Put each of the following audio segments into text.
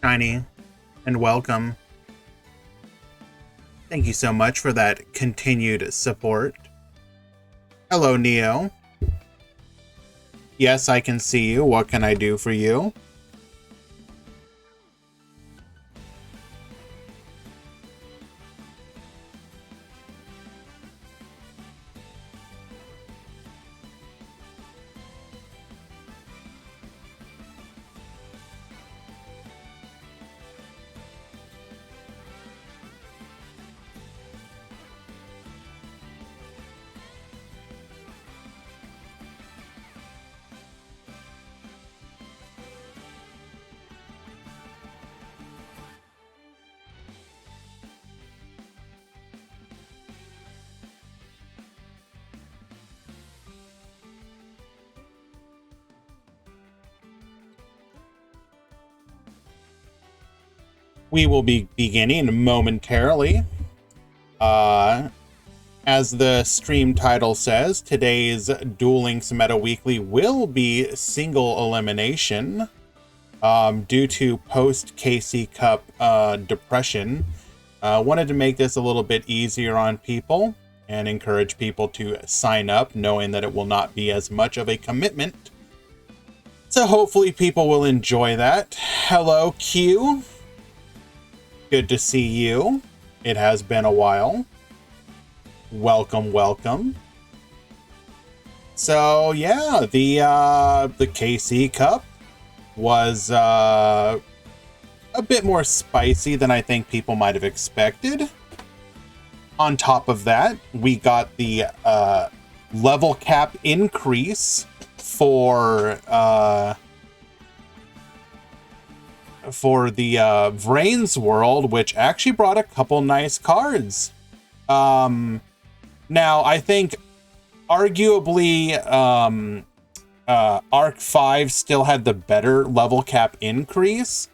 Shiny, and welcome. Thank you so much for that continued support. Hello, Neo. Yes, I can see you. What can I do for you? We will be beginning momentarily. As the stream title says, today's Duel Links Meta Weekly will be single elimination. Due to post-KC Cup depression. Wanted to make this a little bit easier on people and encourage people to sign up, knowing that it will not be as much of a commitment. So hopefully people will enjoy that. Hello, Q. Good to see you. It has been a while. Welcome, welcome. So yeah, the KC Cup was a bit more spicy than I think people might have expected. On top of that, we got the level cap increase for the Vrain's World, which actually brought a couple nice cards. Now, I think arguably Arc 5 still had the better level cap increase,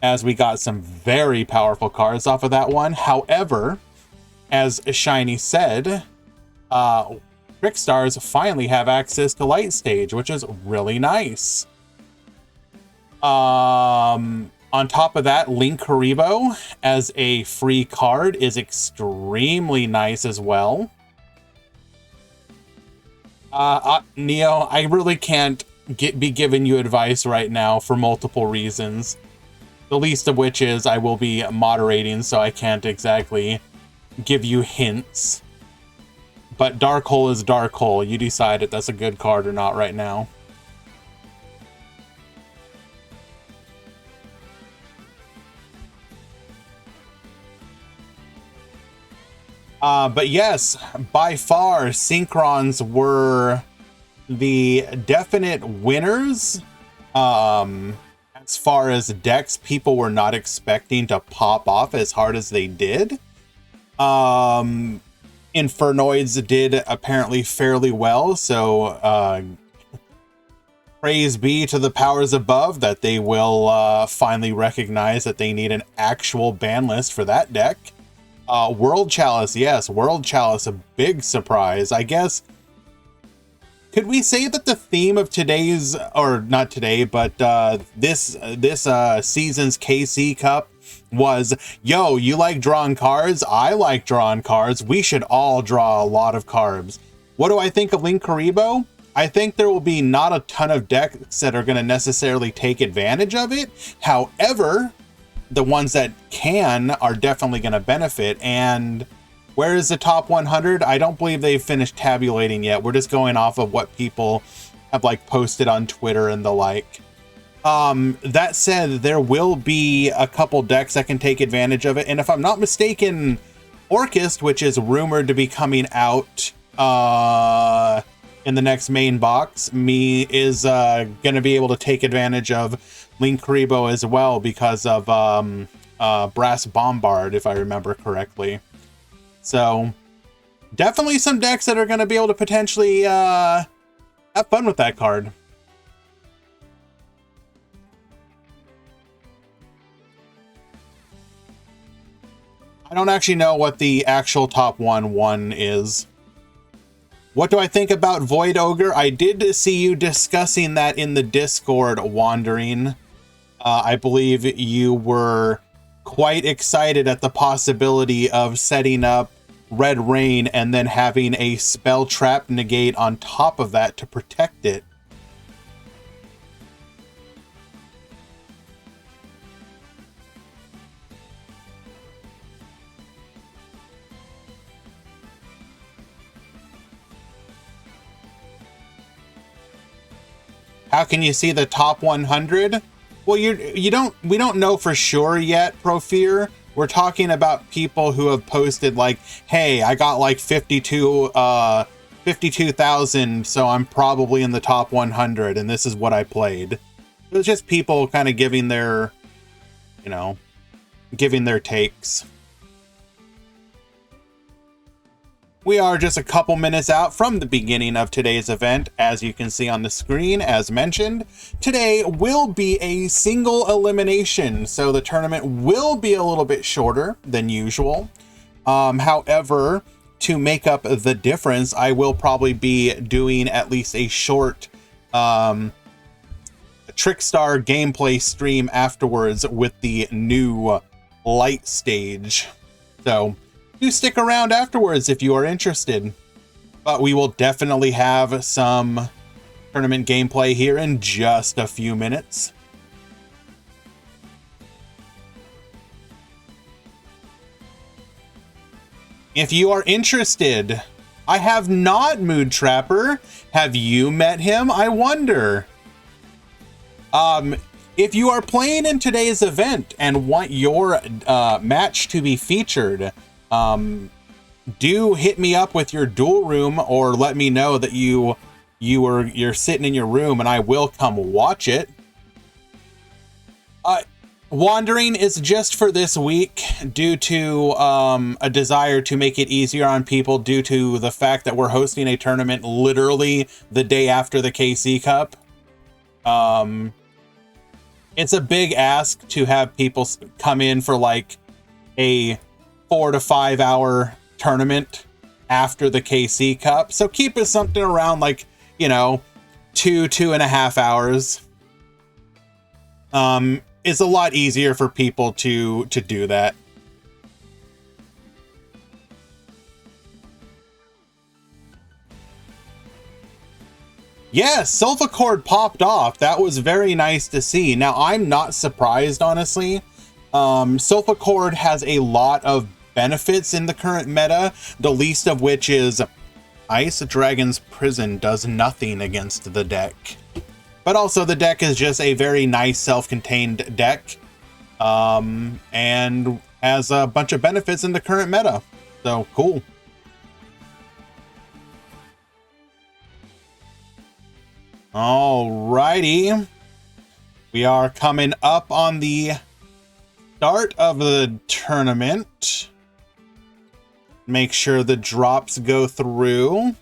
as we got some very powerful cards off of that one. However, as Shiny said, Trickstars finally have access to Light Stage, which is really nice. On top of that, Link Haribo as a free card is extremely nice as well. Neo, I really can't be giving you advice right now for multiple reasons. The least of which is I will be moderating, so I can't exactly give you hints. But Dark Hole is Dark Hole. You decide if that's a good card or not right now. But yes, by far, Synchrons were the definite winners. As far as decks people were not expecting to pop off as hard as they did. Infernoids did apparently fairly well, so praise be to the powers above that they will finally recognize that they need an actual ban list for that deck. World Chalice, yes, World Chalice, a big surprise. I guess, could we say that the theme of today's, or not today, but this season's KC Cup was, yo, you like drawing cards? I like drawing cards. We should all draw a lot of cards. What do I think of Link Haribo? I think there will be not a ton of decks that are going to necessarily take advantage of it. However, the ones that can are definitely going to benefit. And where is the top 100? I don't believe they've finished tabulating yet. We're just going off of what people have like posted on Twitter and the like. That said, there will be a couple decks that can take advantage of it. And if I'm not mistaken, Orchist, which is rumored to be coming out in the next main box, is going to be able to take advantage of Link Haribo as well because of Brass Bombard, if I remember correctly. So definitely some decks that are going to be able to potentially have fun with that card. I don't actually know what the actual top 1 is. What do I think about Void Ogre? I did see you discussing that in the Discord, Wandering. I believe you were quite excited at the possibility of setting up Red Rain and then having a spell trap negate on top of that to protect it. How can you see the top 100? Well, we don't know for sure yet, Profear. We're talking about people who have posted like, hey, I got like 52,000, so I'm probably in the top 100, and this is what I played. It was just people kind of giving their, giving their takes. We are just a couple minutes out from the beginning of today's event. As you can see on the screen, as mentioned, today will be a single elimination, so the tournament will be a little bit shorter than usual. However, to make up the difference, I will probably be doing at least a short Trickstar gameplay stream afterwards with the new light stage. So do stick around afterwards if you are interested. But we will definitely have some tournament gameplay here in just a few minutes. If you are interested, I have not, Mood Trapper. Have you met him? I wonder. If you are playing in today's event and want your match to be featured, do hit me up with your duel room, or let me know that you're sitting in your room and I will come watch it. Wandering is just for this week due to a desire to make it easier on people due to the fact that we're hosting a tournament literally the day after the KC Cup. It's a big ask to have people come in for like a 4 to 5 hour tournament after the KC Cup. So keep it something around like, 2.5 hours. It's a lot easier for people to do that. Yeah, Sulfacord popped off. That was very nice to see. Now, I'm not surprised, honestly. Sulfacord has a lot of benefits in the current meta, the least of which is Ice Dragon's Prison does nothing against the deck. But also the deck is just a very nice self-contained deck, and has a bunch of benefits in the current meta. So, cool. Alrighty. We are coming up on the start of the tournament. Make sure the drops go through.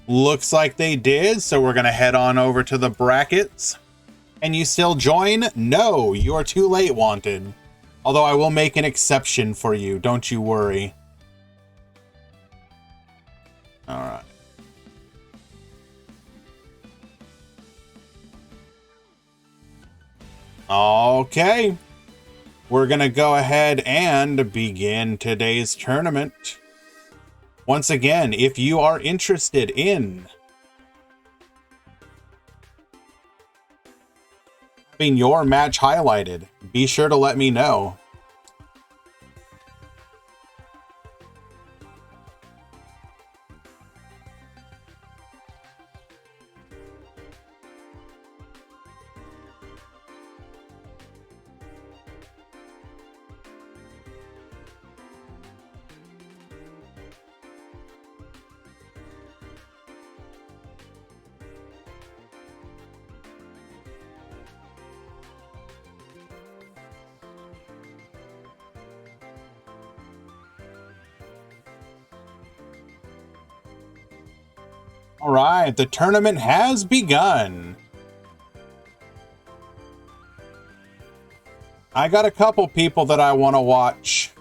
Looks like they did, so we're going to head on over to the brackets. Can you still join? No, you are too late, Wanted. Although I will make an exception for you, don't you worry. Alright. Okay. We're going to go ahead and begin today's tournament. Once again, if you are interested in having your match highlighted, be sure to let me know. All right, the tournament has begun. I got a couple people that I want to watch.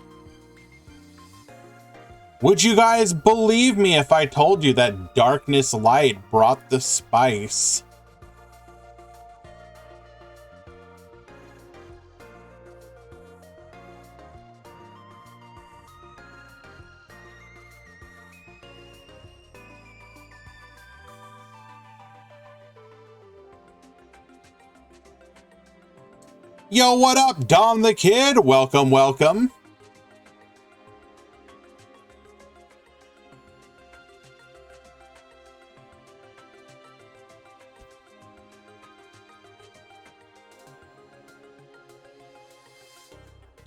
Would you guys believe me if I told you that Darkness Light brought the spice? Yo, what up, Dom the Kid? Welcome, welcome.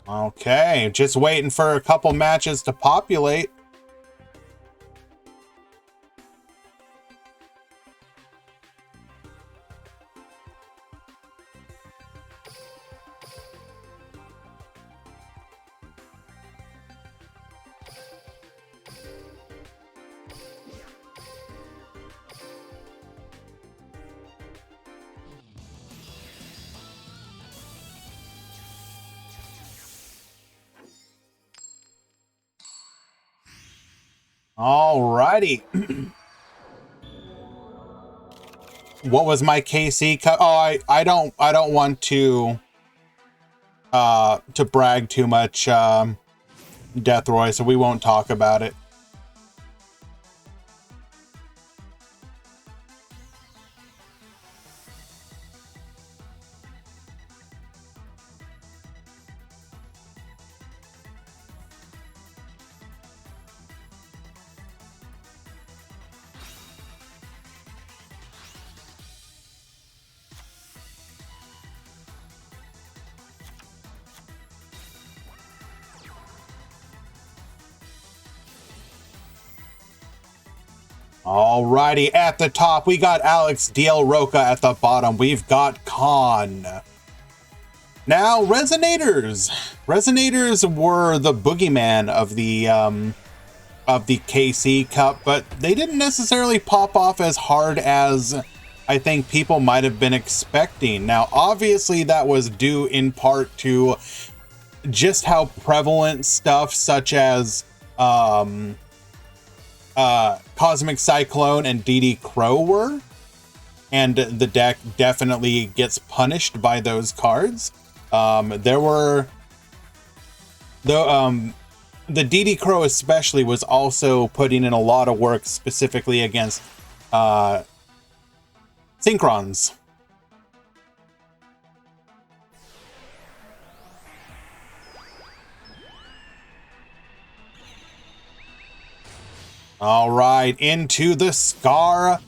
Okay, just waiting for a couple matches to populate. Alrighty. What was my KC cut? Oh, I don't want to brag too much, Deathroy, so we won't talk about it. Alrighty, at the top, we got Alex DL Roca. At the bottom, we've got Khan. Now, Resonators. Resonators were the boogeyman of the KC Cup, but they didn't necessarily pop off as hard as I think people might have been expecting. Now, obviously, that was due in part to just how prevalent stuff such as Cosmic Cyclone and DD Crow were, and the deck definitely gets punished by those cards. There were the DD Crow especially was also putting in a lot of work specifically against Synchrons. All right, into the Scar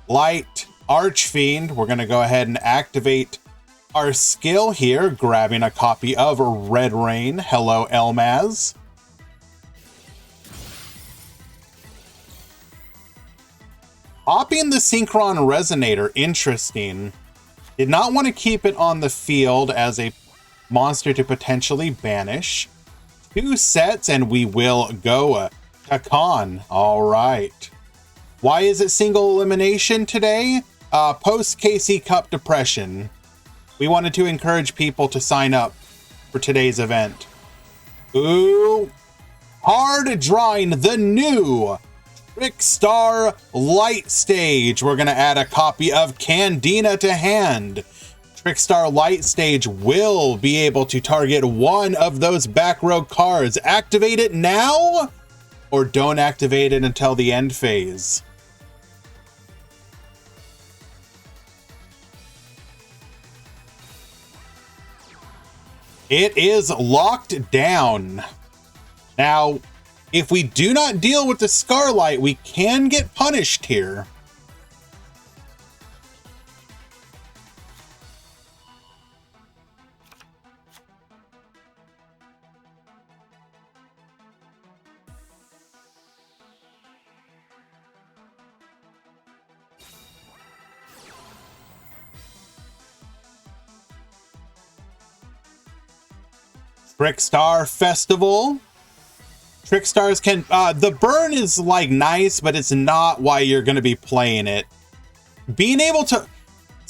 Light Archfiend. We're going to go ahead and activate our skill here, grabbing a copy of Red Rain. Hello, Elmaz. Popping the Synchron Resonator, interesting. Did not want to keep it on the field as a monster to potentially banish. 2 sets and we will go to Khan. All right. Why is it single elimination today? Post KC Cup depression. We wanted to encourage people to sign up for today's event. Ooh. Hard drawing the new Trickstar Light Stage. We're going to add a copy of Candina to hand. Trickstar Light Stage will be able to target one of those back row cards. Activate it now or don't activate it until the end phase. It is locked down. Now, if we do not deal with the Scarlight, we can get punished here. Trickstar Festival. Trickstars can, the burn is like nice, but it's not why you're going to be playing it. Being able to,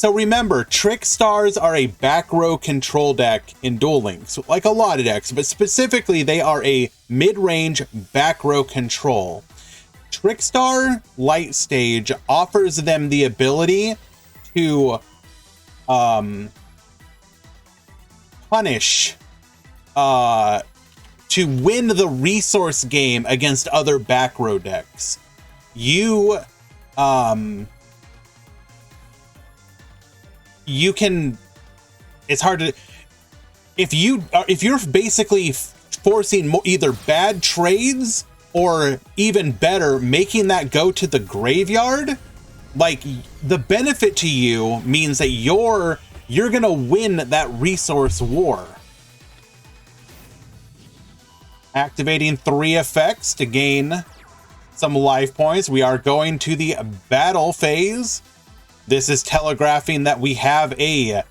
So remember, Trick Stars are a back row control deck in Duel Links, like a lot of decks, but specifically they are a mid-range back row control. Trickstar Light Stage offers them the ability to punish, to win the resource game against other back row decks. You can, it's hard to, if you're basically forcing either bad trades or even better, making that go to the graveyard, like the benefit to you means that you're gonna win that resource war. Activating 3 effects to gain some life points. We are going to the battle phase. This is telegraphing that we have a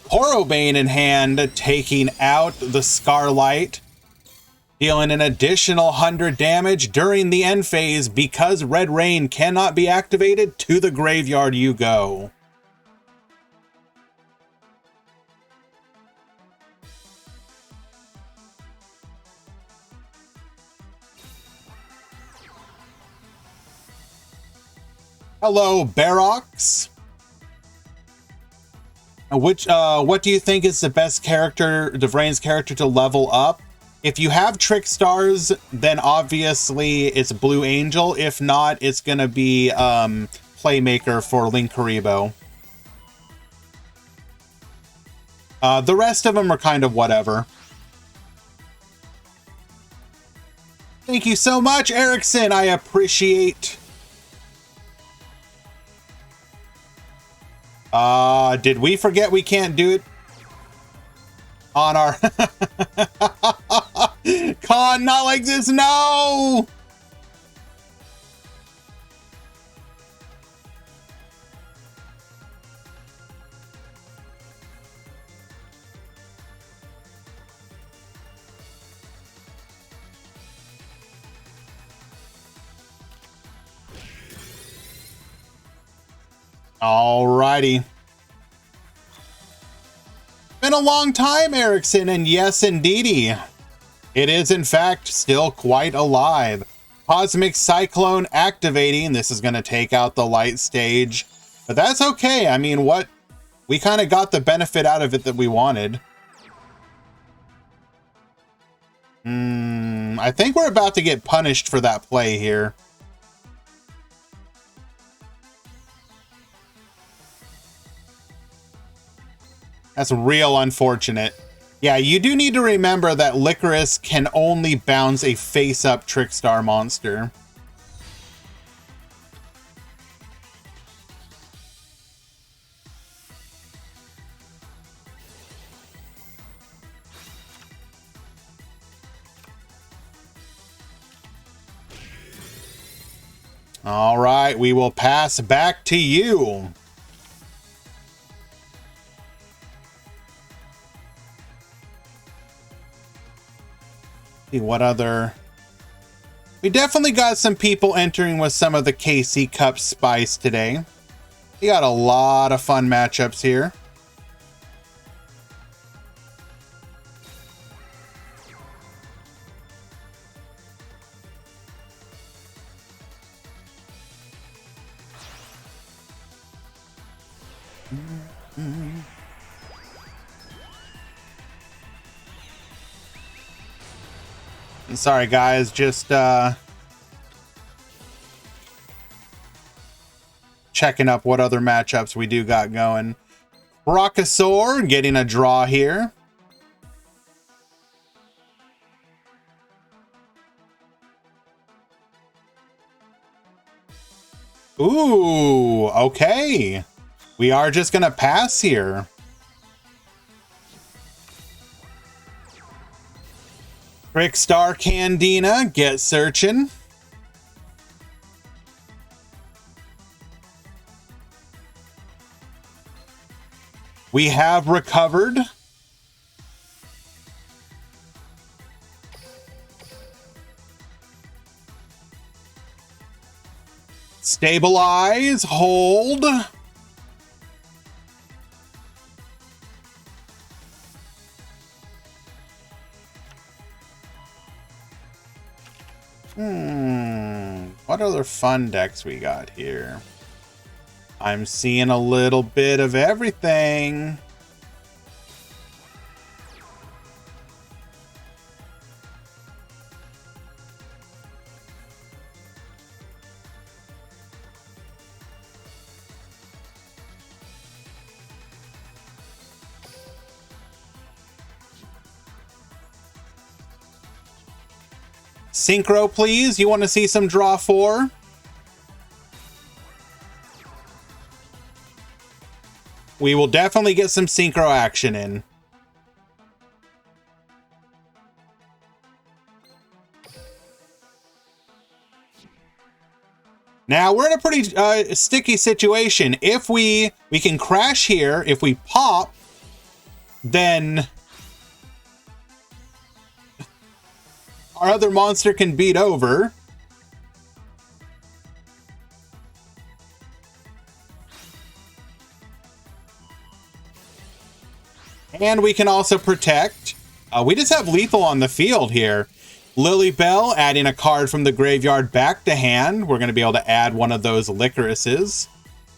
Horobane in hand, taking out the Scarlight, dealing an additional 100 damage during the end phase. Because Red Rain cannot be activated, to the graveyard you go. Hello, Barox. What do you think is the best character, Devrain's character, to level up? If you have Trick Stars, then obviously it's Blue Angel. If not, it's gonna be Playmaker for Linkuriboh. The rest of them are kind of whatever. Thank you so much, Erickson. I appreciate. Did we forget we can't do it on our Con? Not like this, no! Alrighty. Been a long time, Erickson, and yes, indeedy, it is in fact still quite alive. Cosmic Cyclone activating. This is going to take out the light stage, but that's okay. I mean, we kind of got the benefit out of it that we wanted. I think we're about to get punished for that play here. That's real unfortunate. Yeah, you do need to remember that Licorice can only bounce a face-up Trickstar monster. All right, we will pass back to you. See what other... We definitely got some people entering with some of the KC Cup spice today. We got a lot of fun matchups here. Sorry guys, just checking up what other matchups we do got going. Brachiosaur getting a draw here. Ooh, okay. We are just gonna pass here. Trickstar Candina, get searching. We have recovered. Stabilize, hold. other fun decks we got here? I'm seeing a little bit of everything. Synchro, please. You want to see some draw 4? We will definitely get some synchro action in. Now, we're in a pretty sticky situation. If we can crash here, if we pop, then our other monster can beat over. And we can also protect. We just have lethal on the field here. Lily Bell adding a card from the graveyard back to hand. We're going to be able to add one of those Licorices.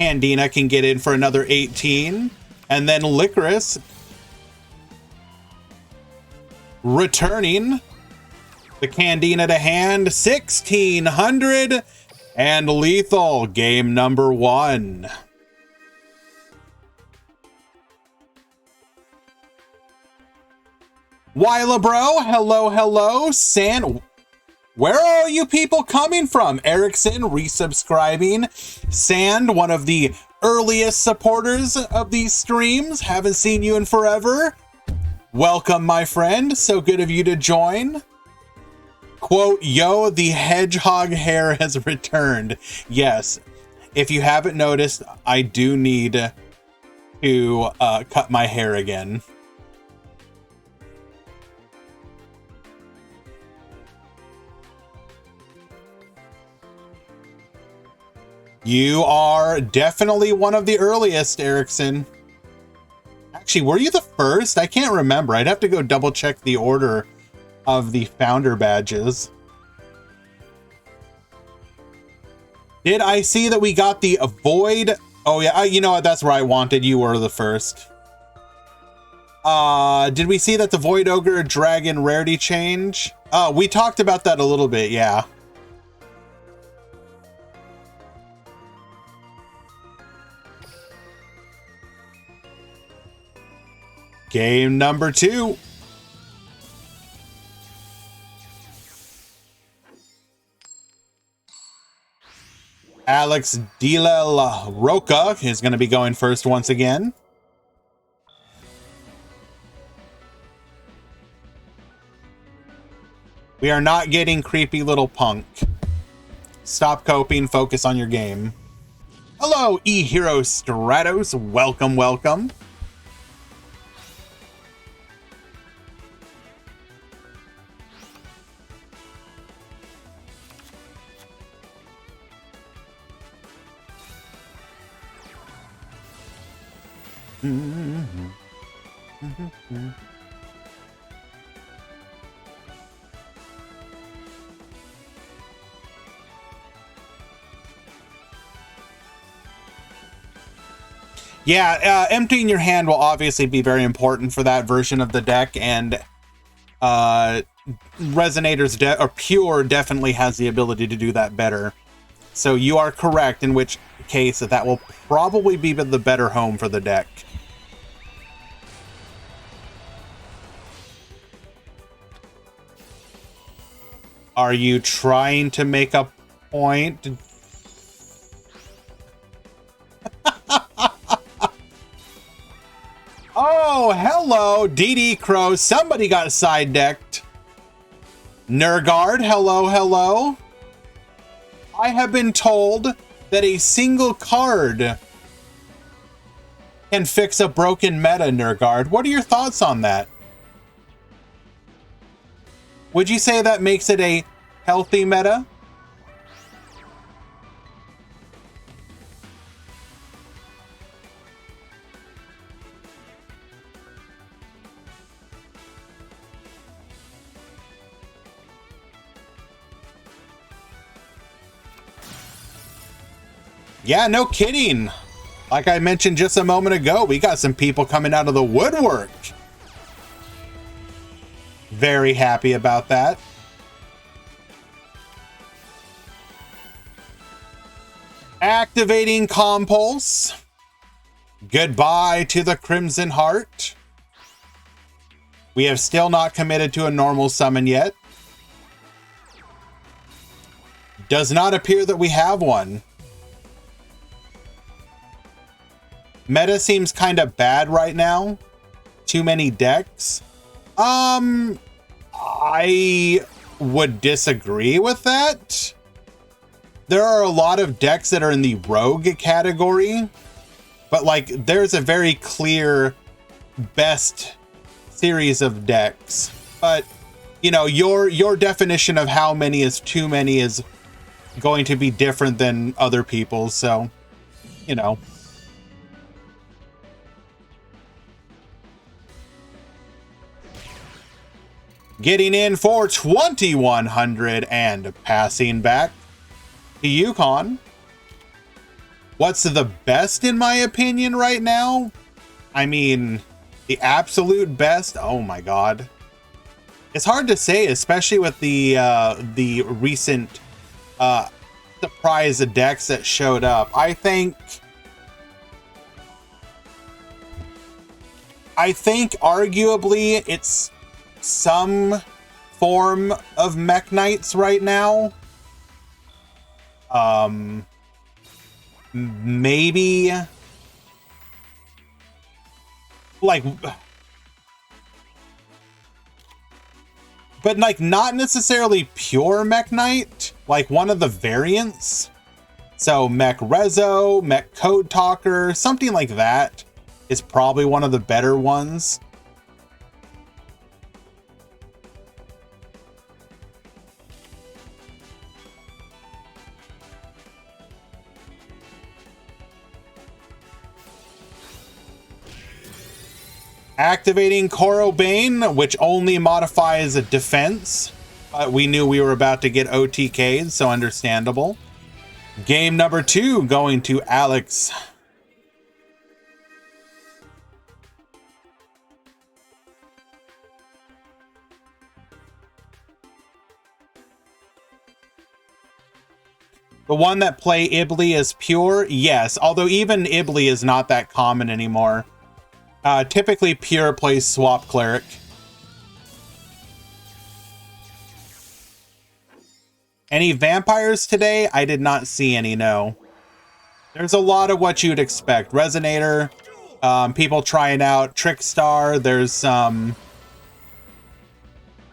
Handina can get in for another 18. And then Licorice returning the Candina to hand. 1600 and lethal. Game number 1. Wyla Bro, hello, hello. San, where are all you people coming from? Erickson resubscribing. Sand, one of the earliest supporters of these streams. Haven't seen you in forever. Welcome, my friend. So good of you to join. Quote, yo, the hedgehog hair has returned. Yes, if you haven't noticed, I do need to cut my hair again. You are definitely one of the earliest, Erickson. Actually, were you the first? I can't remember. I'd have to go double check the order of the founder badges. Did I see that we got the Void? Oh yeah, you know what? That's where I wanted. You were the first. Did we see that the Void Ogre Dragon rarity change? We talked about that a little bit, yeah. Game number 2. Alex Dila Roca is going to be going first once again. We are not getting creepy little punk. Stop coping, focus on your game. Hello, E-Hero Stratos. Welcome, welcome. Yeah, emptying your hand will obviously be very important for that version of the deck, and Resonator's or Pure definitely has the ability to do that better. So you are correct, in which case that will probably be the better home for the deck. Are you trying to make a point? Oh, hello, DD Crow. Somebody got side decked. Nergard, hello, hello. I have been told that a single card can fix a broken meta, Nergard. What are your thoughts on that? Would you say that makes it a healthy meta? Yeah, no kidding. Like I mentioned just a moment ago, we got some people coming out of the woodwork. Very happy about that. Activating Compulse. Goodbye to the Crimson Heart. We have still not committed to a normal summon yet. Does not appear that we have one. Meta seems kind of bad right now. Too many decks. I would disagree with that. There are a lot of decks that are in the rogue category, but like there's a very clear best series of decks. But you know, your definition of how many is too many is going to be different than other people's, so you know. Getting in for 2,100 and passing back to Yukon. What's the best in my opinion right now? I mean, the absolute best. Oh my god, it's hard to say, especially with the recent surprise decks that showed up. I think arguably it's some form of Mech Knights right now. Maybe like, but like not necessarily pure Mech Knight, like one of the variants. So Mech Rezo, Mech Code Talker, something like that is probably one of the better ones. Activating Koro Bane, which only modifies a defense. We knew we were about to get OTK'd, so understandable. Game number 2 going to Alex. The one that play Ibli as pure? Yes, although even Ibli is not that common anymore. Typically pure plays Swap Cleric. Any vampires today? I did not see any, no. There's a lot of what you'd expect. Resonator, people trying out Trickstar. There's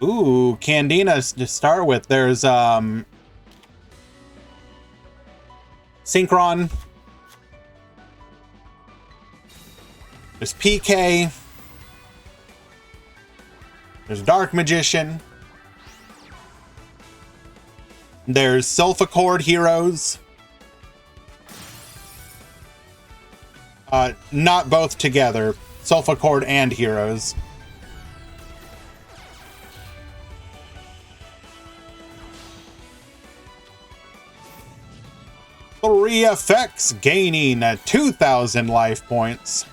ooh, Candina to start with. There's Synchron. There's PK. There's Dark Magician. There's Sulfachord Heroes. Not both together. Sulfachord and Heroes. Three effects gaining 2,000 life points.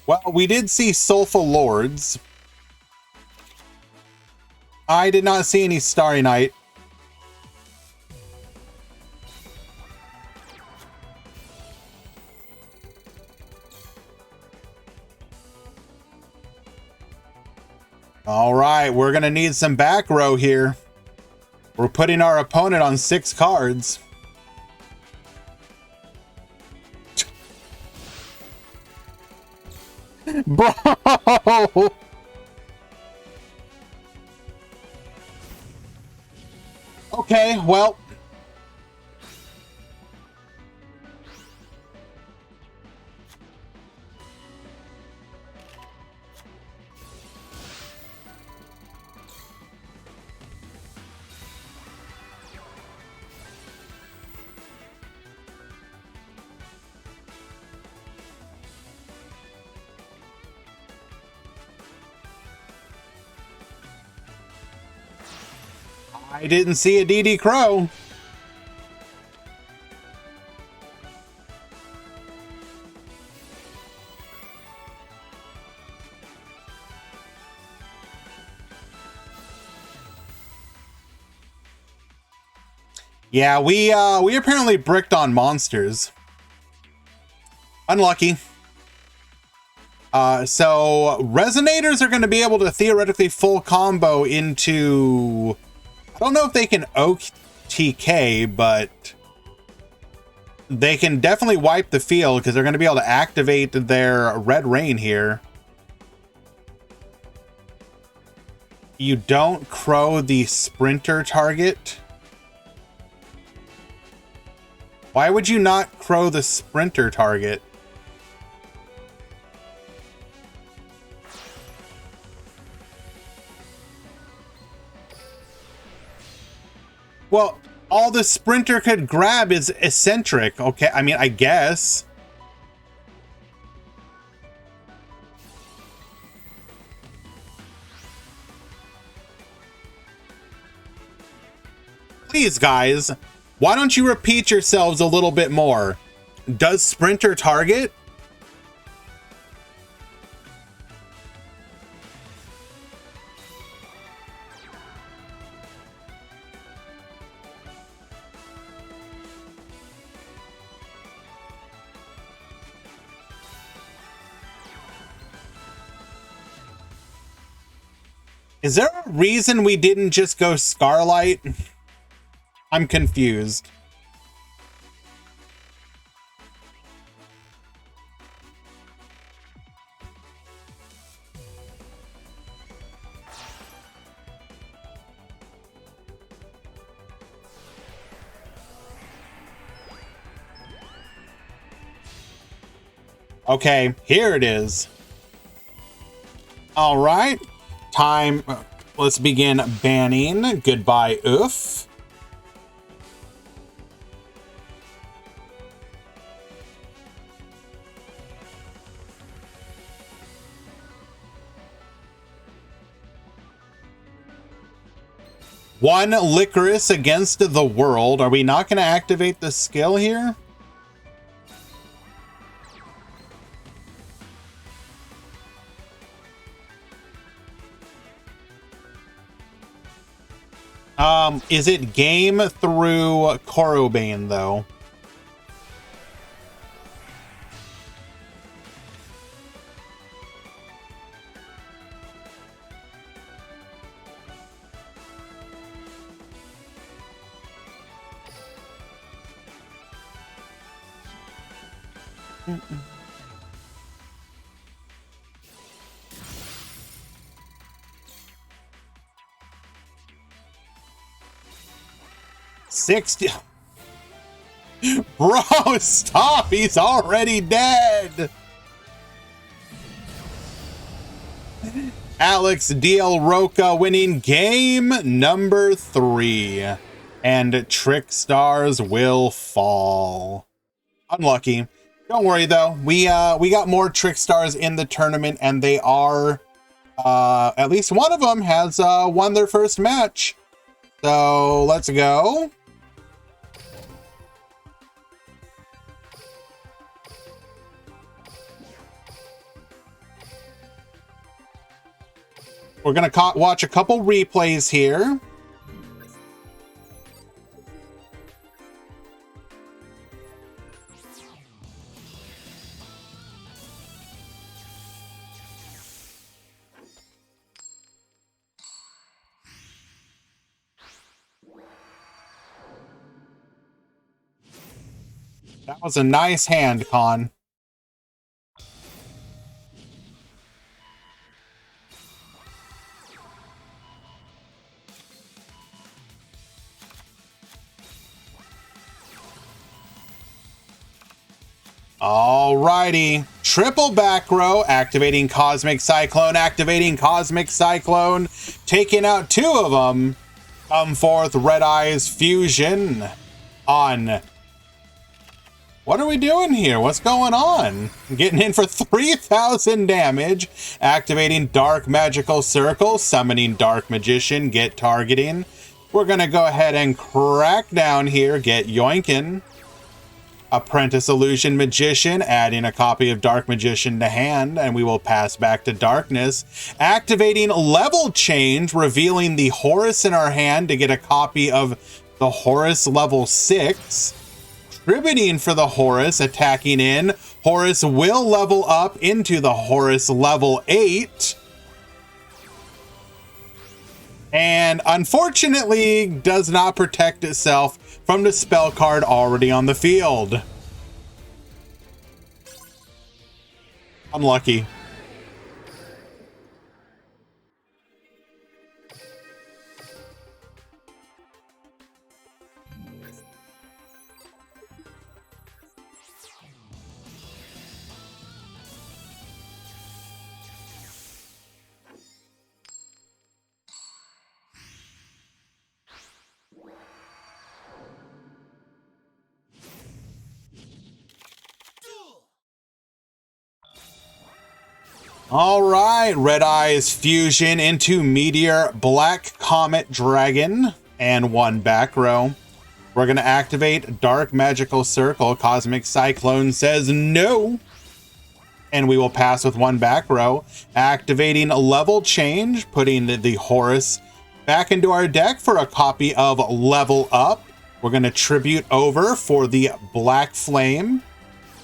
Well, we did see Sulfa Lords. I did not see any Starry Night. All right, we're going to need some back row here. We're putting our opponent on 6 cards. Bro! Okay, well. I didn't see a DD Crow. Yeah, we apparently bricked on monsters. Unlucky. So resonators are going to be able to theoretically full combo into, I don't know if they can OTK, but they can definitely wipe the field because they're going to be able to activate their Red Rain here. You don't crow the sprinter target. Why would you not crow the sprinter target? Well, all the sprinter could grab is eccentric. Okay, I mean, I guess. Please, guys, why don't you repeat yourselves a little bit more? Does sprinter target? Is there a reason we didn't just go Scarlight? I'm confused. Okay, here it is. All right. Time. Let's begin banning. Goodbye, oof. One Licorice against the world. Are we not going to activate the skill here? Is it game through Korobane, though? Mm-mm. 60. Bro, stop! He's already dead! Alex DL Roca winning game number 3. And Trick Stars will fall. Unlucky. Don't worry though. We got more Trick Stars in the tournament, and they are at least one of them has won their first match. So let's go. We're gonna watch a couple replays here. That was a nice hand, Con. Alrighty. Triple back row, activating Cosmic Cyclone, taking out 2 of them. Come forth, Red Eyes Fusion on. What are we doing here? What's going on? Getting in for 3,000 damage, activating Dark Magical Circle, summoning Dark Magician, get targeting. We're going to go ahead and crack down here, get Yoinkin. Apprentice Illusion Magician, adding a copy of Dark Magician to hand, and we will pass back to Darkness. Activating Level Change, revealing the Horus in our hand to get a copy of the Horus level 6. Tributing for the Horus, attacking in. Horus will level up into the Horus level 8. And unfortunately, does not protect itself from the spell card already on the field. Unlucky. All right, Red Eyes fusion into Meteor Black Comet Dragon and 1 back row. We're going to activate Dark Magical Circle. Cosmic Cyclone says no. And we will pass with 1 back row. Activating Level Change, putting the Horus back into our deck for a copy of Level Up. We're going to tribute over for the Black Flame.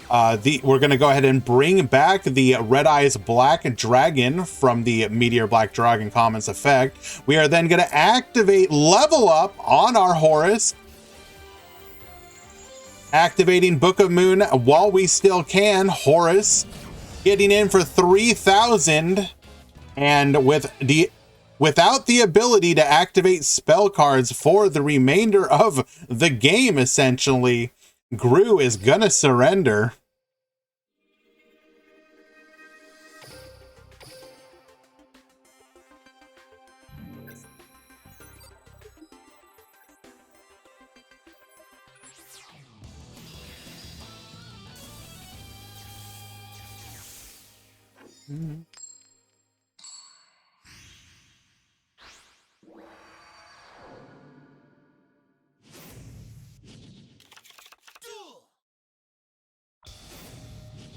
We're going to go ahead and bring back the Red Eyes Black Dragon from the Meteor Black Dragon Commons effect. We are then going to activate Level Up on our Horus. Activating Book of Moon while we still can. Horus getting in for 3,000. And without the ability to activate spell cards for the remainder of the game, essentially, Gru is gonna surrender.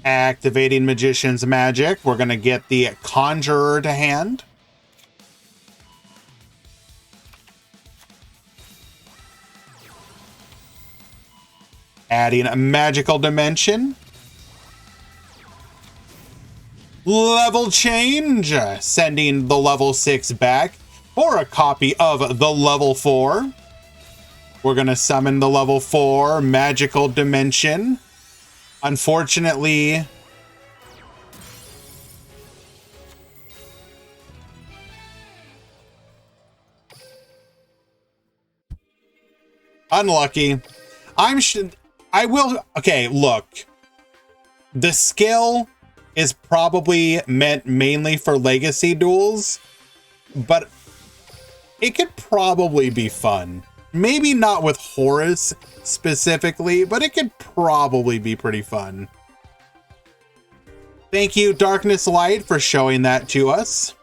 Activating Magician's Magic. We're going to get the Conjurer to hand. Adding a Magical Dimension. Level Change. Sending the level 6 back for a copy of the level 4. We're going to summon the level 4 Magical Dimension. Unfortunately, unlucky. Okay, look. The skill is probably meant mainly for legacy duels, but it could probably be fun. Maybe not with Horus specifically, but it could probably be pretty fun. Thank you, Darkness Light, for showing that to us.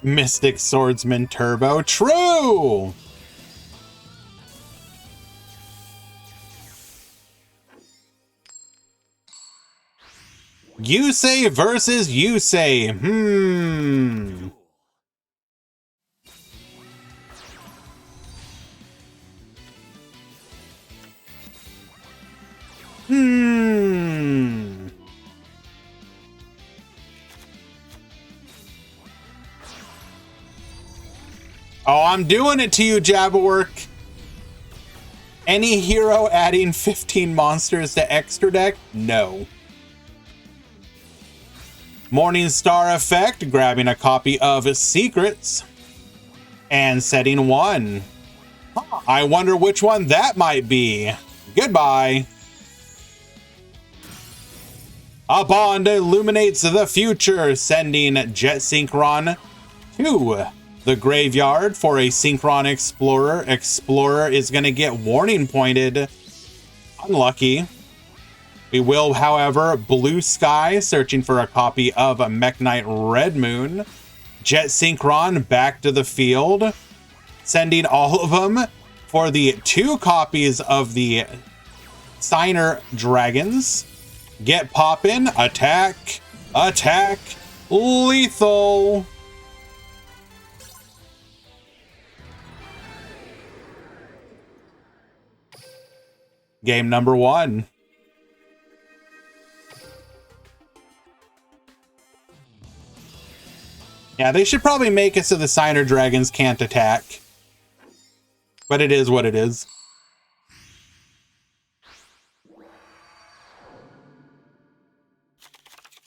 Mystic Swordsman Turbo. True! Yusei versus Yusei. Oh, I'm doing it to you, Jabberwork. Any hero adding 15 monsters to extra deck? No. Morning Star effect, grabbing a copy of Secrets and setting 1. I wonder which one that might be. Goodbye. A bond illuminates the future, sending Jet Synchron to the graveyard for a Synchron Explorer. Explorer is going to get warning pointed. Unlucky. We will, however, Blue Sky, searching for a copy of Mech Knight Red Moon. Jet Synchron back to the field, sending all of them for the 2 copies of the Signer Dragons. Get poppin', attack, attack, lethal. Game number 1. Yeah, they should probably make it so the Signer Dragons can't attack. But it is what it is.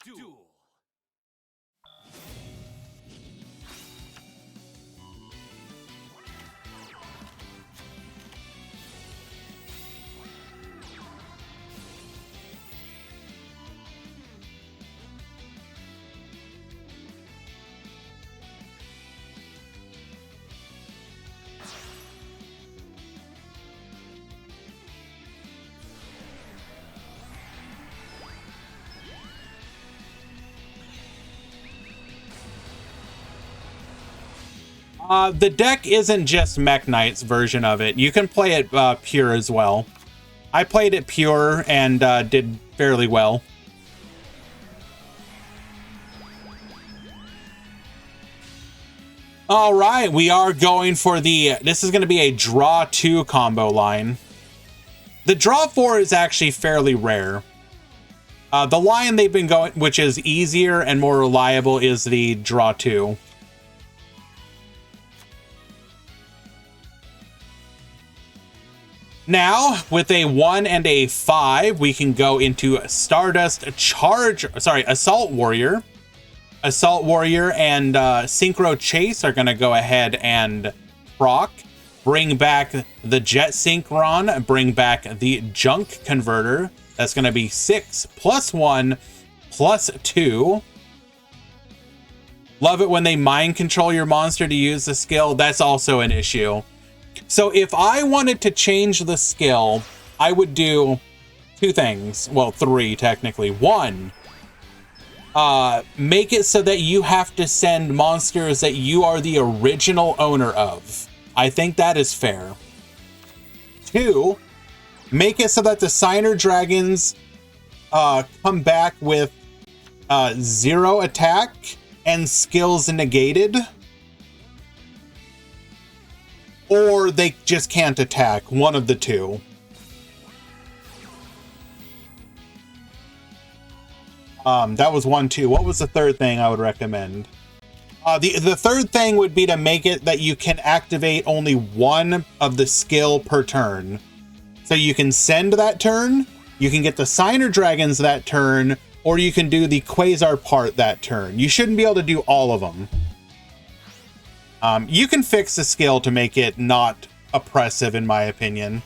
Duel. The deck isn't just Mech Knight's version of it. You can play it pure as well. I played it pure and did fairly well. All right, we are going for this is going to be a draw 2 combo line. The draw 4 is actually fairly rare. The line they've been going, which is easier and more reliable, is the draw 2. Now, with a 1 and a 5, we can go into Assault Warrior. Assault Warrior and Synchro Chase are going to go ahead and proc. Bring back the Jet Synchron. Bring back the Junk Converter. That's going to be 6 + 1 + 2. Love it when they mind control your monster to use the skill. That's also an issue. So if I wanted to change the skill, I would do 2 things. Well, 3 technically. 1, make it so that you have to send monsters that you are the original owner of. I think that is fair. 2, make it so that the Signer Dragons come back with 0 attack and skills negated. Or they just can't attack. One of the 2. That was 1, 2. What was the third thing I would recommend? The third thing would be to make it that you can activate only 1 of the skill per turn. So you can send that turn, you can get the Signer Dragons that turn, or you can do the Quasar part that turn. You shouldn't be able to do all of them. You can fix the skill to make it not oppressive, in my opinion.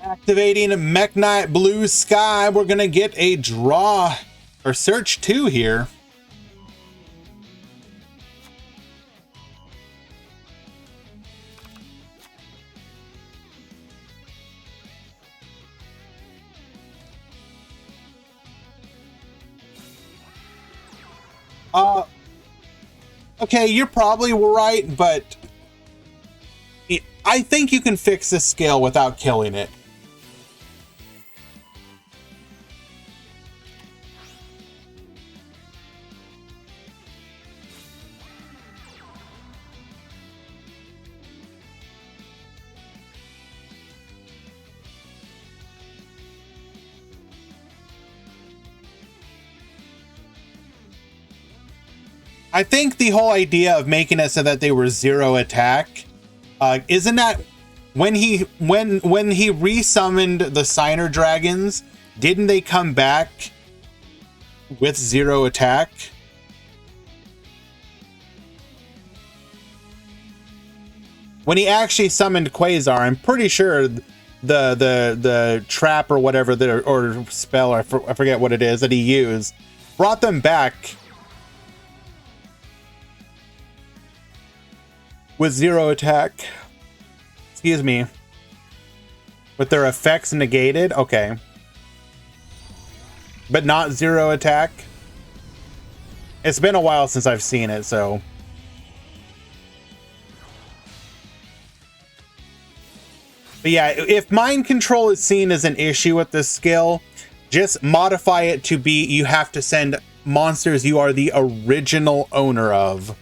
Activating Mech Knight Blue Sky, we're going to get a draw, or search 2 here. Okay, you're probably right, but I think you can fix this skill without killing it. I think the whole idea of making it so that they were 0 attack, isn't that when he resummoned the Signer Dragons, didn't they come back with 0 attack? When he actually summoned Quasar, I'm pretty sure the trap or whatever or spell, I forget what it is that he used, brought them back with 0 attack. Excuse me. With their effects negated? Okay. But not 0 attack? It's been a while since I've seen it, so... But yeah, if mind control is seen as an issue with this skill, just modify it to be you have to send monsters you are the original owner of.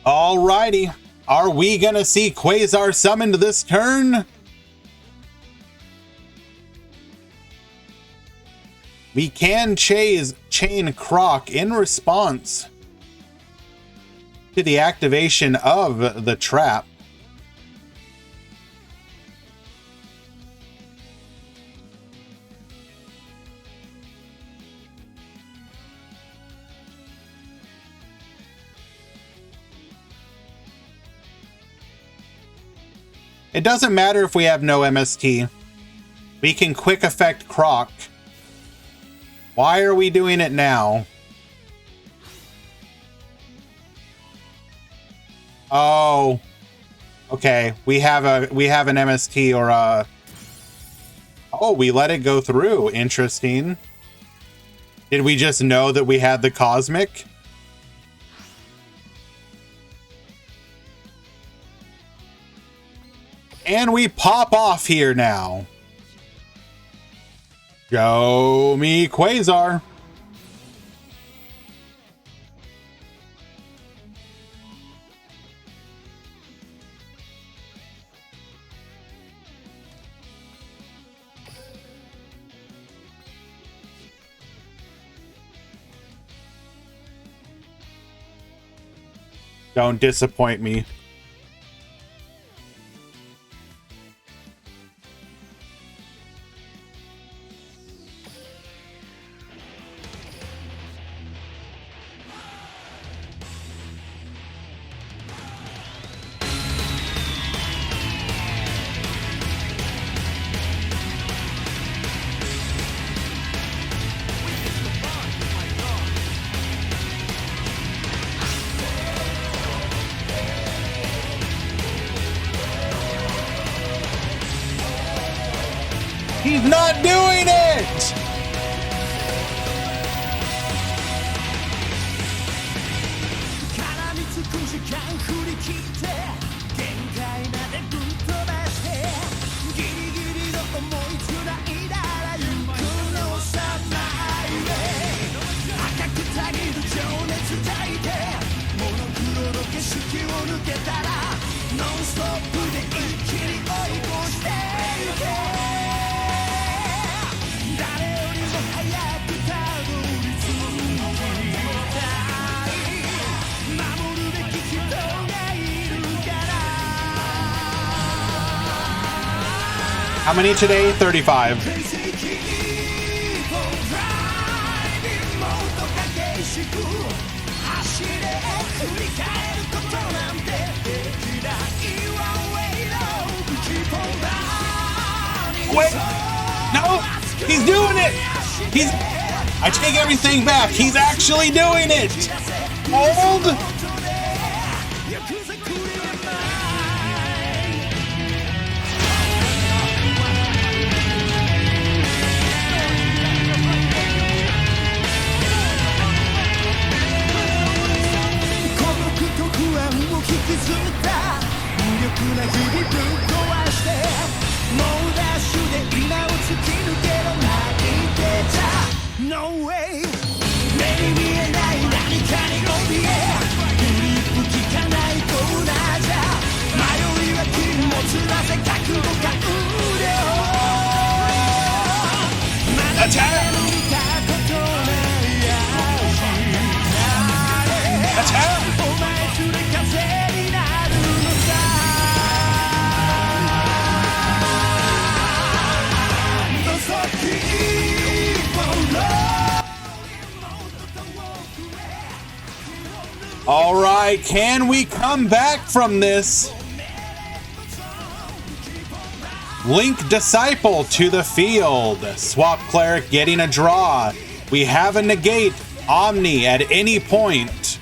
Alrighty. Are we gonna see Quasar summoned this turn? We can chain Croc in response to the activation of the trap. It doesn't matter if we have no MST. We can quick effect Croc. Why are we doing it now? Oh. Okay, we have an MST or a... Oh, we let it go through. Interesting. Did we just know that we had the Cosmic? And we pop off here now. Show me Quasar. Don't disappoint me. He's not doing it! How many today? 35. Wait! No! He's doing it! I take everything back. He's actually doing it! Hold! No way. All right, can we come back from this? Link Disciple to the field. Swap Cleric getting a draw. We have a negate Omni at any point.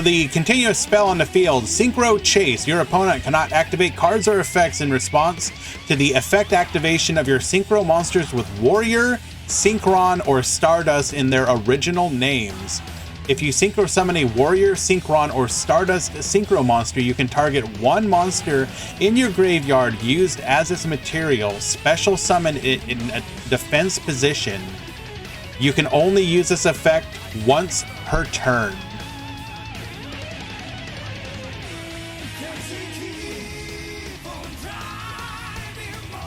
The continuous spell on the field, Synchro Chase. Your opponent cannot activate cards or effects in response to the effect activation of your Synchro monsters with Warrior, Synchron, or Stardust in their original names. If you Synchro summon a Warrior, Synchron, or Stardust Synchro monster, you can target one monster in your graveyard used as its material, special summon it in a defense position. You can only use this effect once per turn.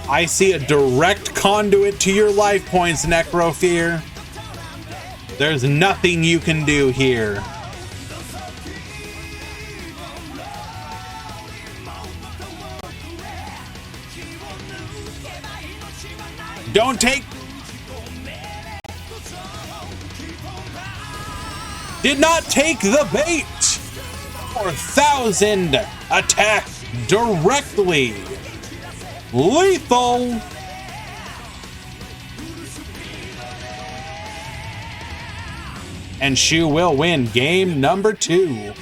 I see a direct conduit to your life points, Necrofear. There's nothing you can do here. Don't take... Did not take the bait! 4,000 attack directly. Lethal! And Shu will win game number 2.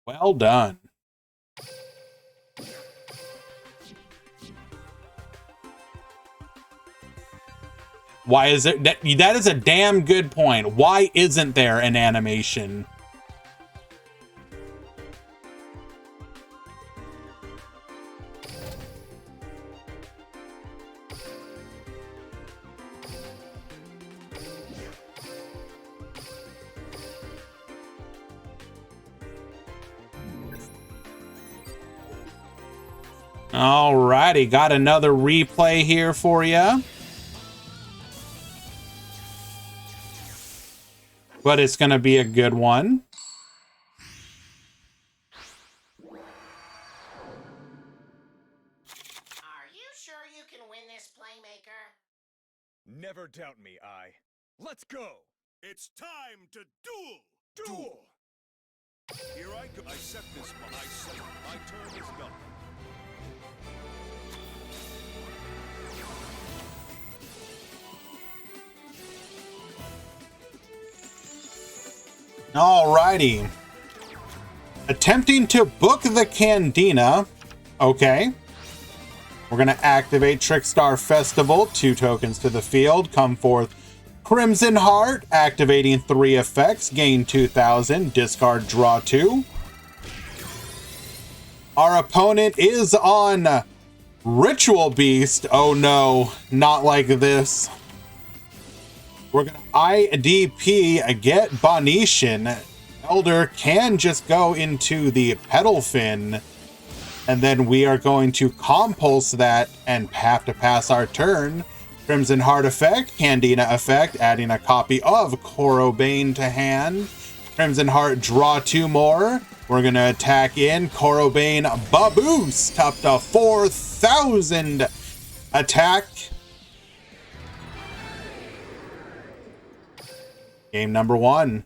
Well done. Why is it that is a damn good point. Why isn't there an animation? Alrighty, got another replay here for you. But it's going to be a good one. Are you sure you can win this, Playmaker? Never doubt me, I. Let's go! It's time to duel! Here I go. I set this one. My turn is done. Alrighty. Attempting to book the Candina. Okay. We're going to activate Trickstar Festival. 2 tokens to the field. Come forth Crimson Heart. Activating 3 effects. Gain 2,000. Discard, draw 2. Our opponent is on Ritual Beast. Oh no, not like this. We're going to IDP, get Bonetian. Elder can just go into the Petal Fin. And then we are going to Compulse that and have to pass our turn. Crimson Heart effect, Candina effect, adding a copy of Korobane to hand. Crimson Heart, draw 2 more. We're going to attack in Korobane Baboose, up to 4,000 attack. Game number 1.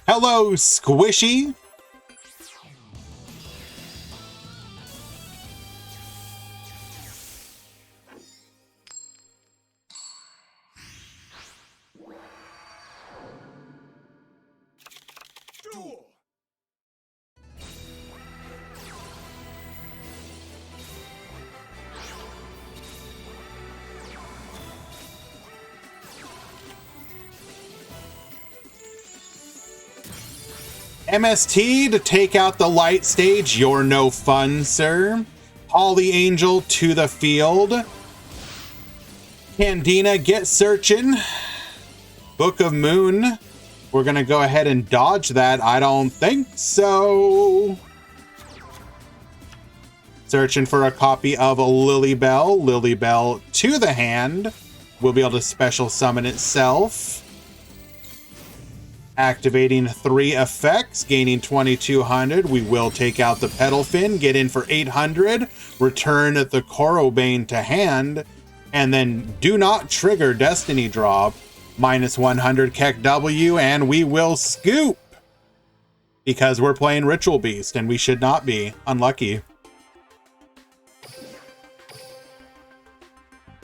Hello, Squishy. Duel! MST to take out the light stage. You're no fun, sir. Holly Angel to the field. Candina, get searching. Book of Moon. We're going to go ahead and dodge that. I don't think so. Searching for a copy of Lilybell. Lilybell to the hand. We'll be able to special summon itself. Activating 3 effects, gaining 2200. We will take out the Petal Fin, get in for 800. Return the Corobane to hand. And then do not trigger Destiny Drop. Minus 100 Keck W, and we will scoop. Because we're playing Ritual Beast, and we should not be. Unlucky.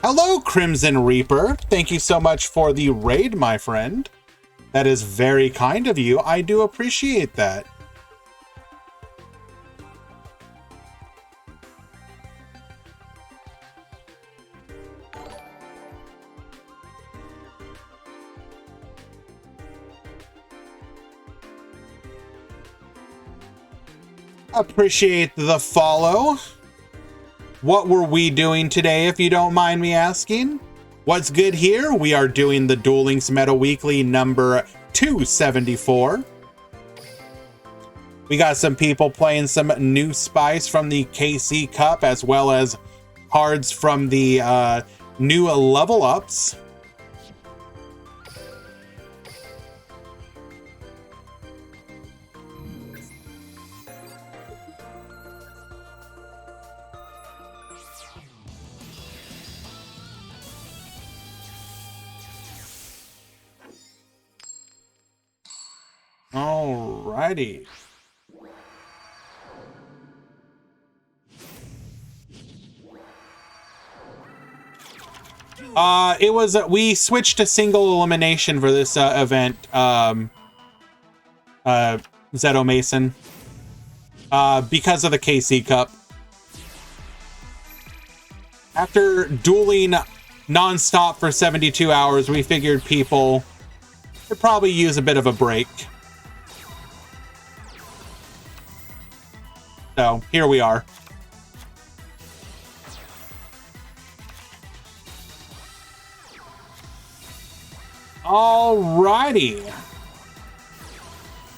Hello, Crimson Reaper. Thank you so much for the raid, my friend. That is very kind of you. I do appreciate that. Appreciate the follow. What were we doing today, if you don't mind me asking? What's good here? We are doing the Duel Links Meta Weekly number 274. We got some people playing some new spice from the KC Cup, as well as cards from the new level ups. Alrighty. We switched to single elimination for this event, Zeto Mason, because of the KC Cup. After dueling non-stop for 72 hours, we figured people could probably use a bit of a break. So, here we are. Alrighty.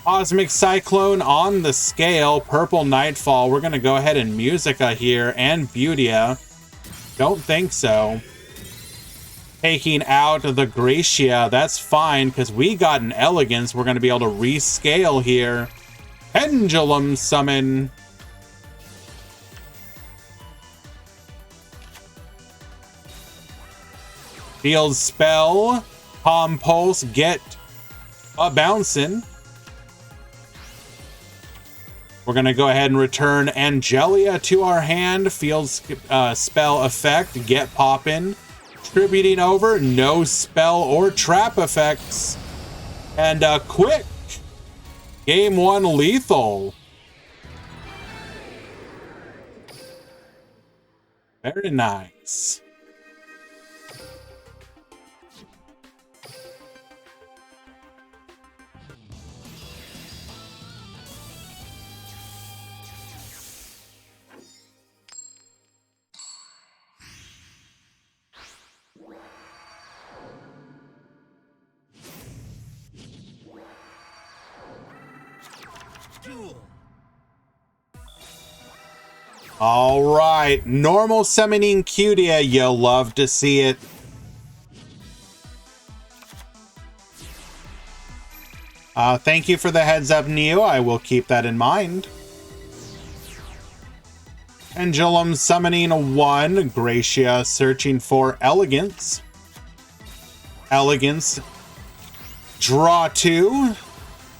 Cosmic Cyclone on the scale. Purple Nightfall. We're going to go ahead and Musica here. And Beautia. Don't think so. Taking out the Gracia. That's fine, because we got an Elegance. We're going to be able to rescale here. Pendulum Summon. Field Spell, Palm Pulse, get a bouncing. We're going to go ahead and return Angelia to our hand. Field Spell effect, get poppin'. Tributing over, no spell or trap effects. And quick, Game 1 lethal. Very nice. All right, normal summoning Cutia, you'll love to see it. Thank you for the heads up, Neo. I will keep that in mind. Pendulum summoning 1, Gracia searching for Elegance. Elegance, draw 2.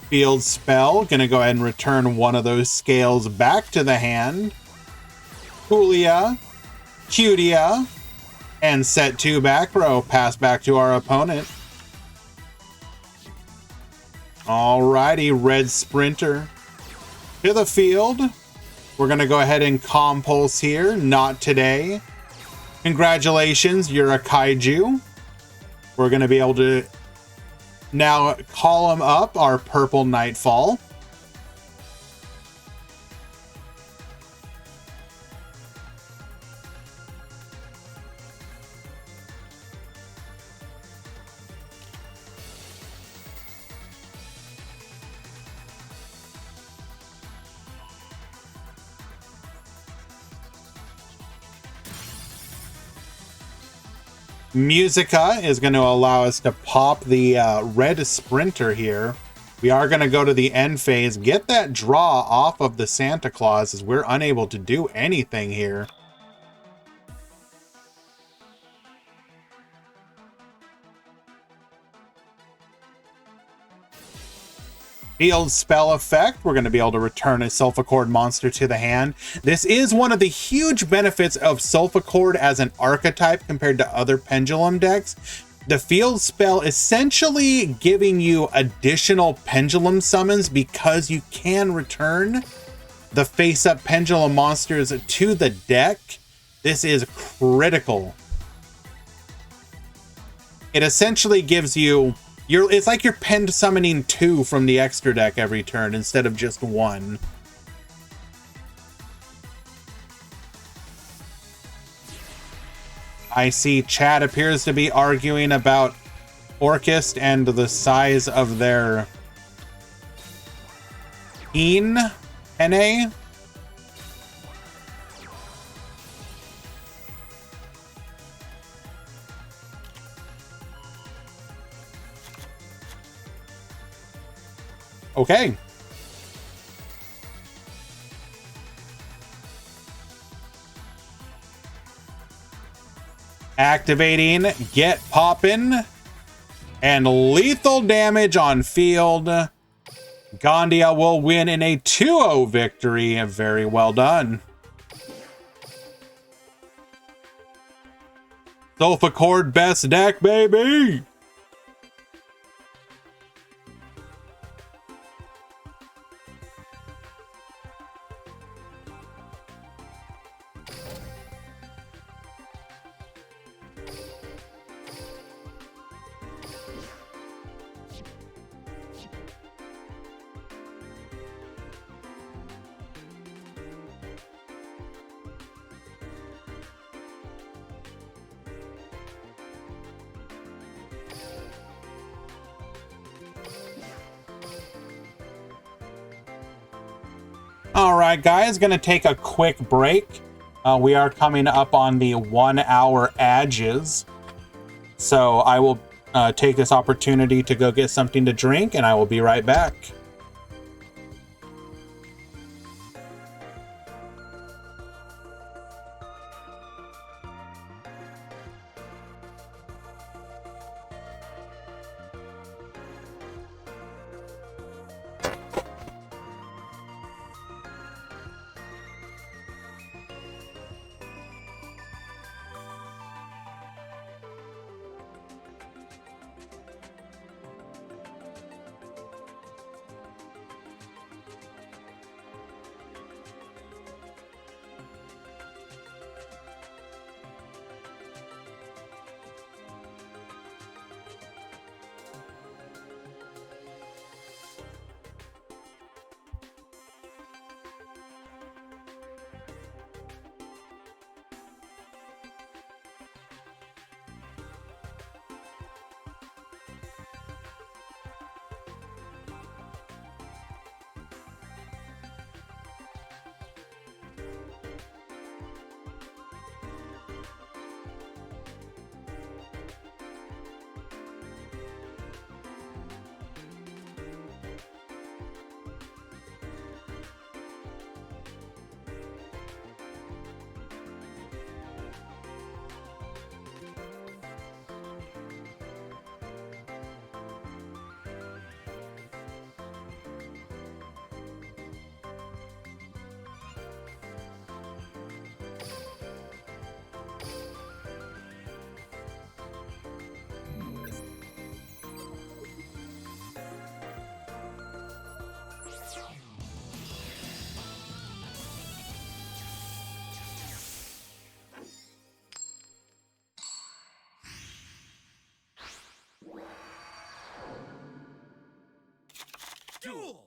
Field Spell, gonna go ahead and return one of those scales back to the hand. Julia, Cutia, and set 2 back row. Pass back to our opponent. Alrighty, Red Sprinter to the field. We're gonna go ahead and Compulse here. Not today. Congratulations, you're a Kaiju. We're gonna be able to now column up our Purple Nightfall. Musica is going to allow us to pop the red sprinter here. We are going to go to the end phase, get that draw off of the Santa Claus, as we're unable to do anything here. Field spell effect, we're going to be able to return a Sulfur monster to the hand. This is one of the huge benefits of Sulfur as an archetype compared to other Pendulum decks. The field spell essentially giving you additional Pendulum summons because you can return the face-up Pendulum monsters to the deck. This is critical. It essentially gives you... it's like you're pend summoning 2 from the extra deck every turn instead of just 1. I see chat appears to be arguing about Orchist and the size of their penne. Okay. Activating Get Poppin' and lethal damage on field. Gandia will win in a 2-0 victory. Very well done. Sulfur best deck, baby! All right, guys, gonna take a quick break. We are coming up on the 1 hour edges. So I will take this opportunity to go get something to drink, and I will be right back. Duel!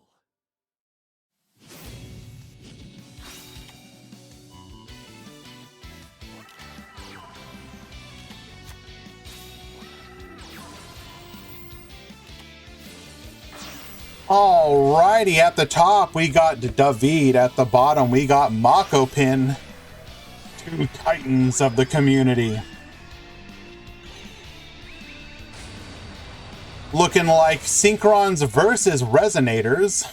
Alrighty, at the top we got David, at the bottom we got Makopin, 2 titans of the community. Looking like Synchrons versus Resonators.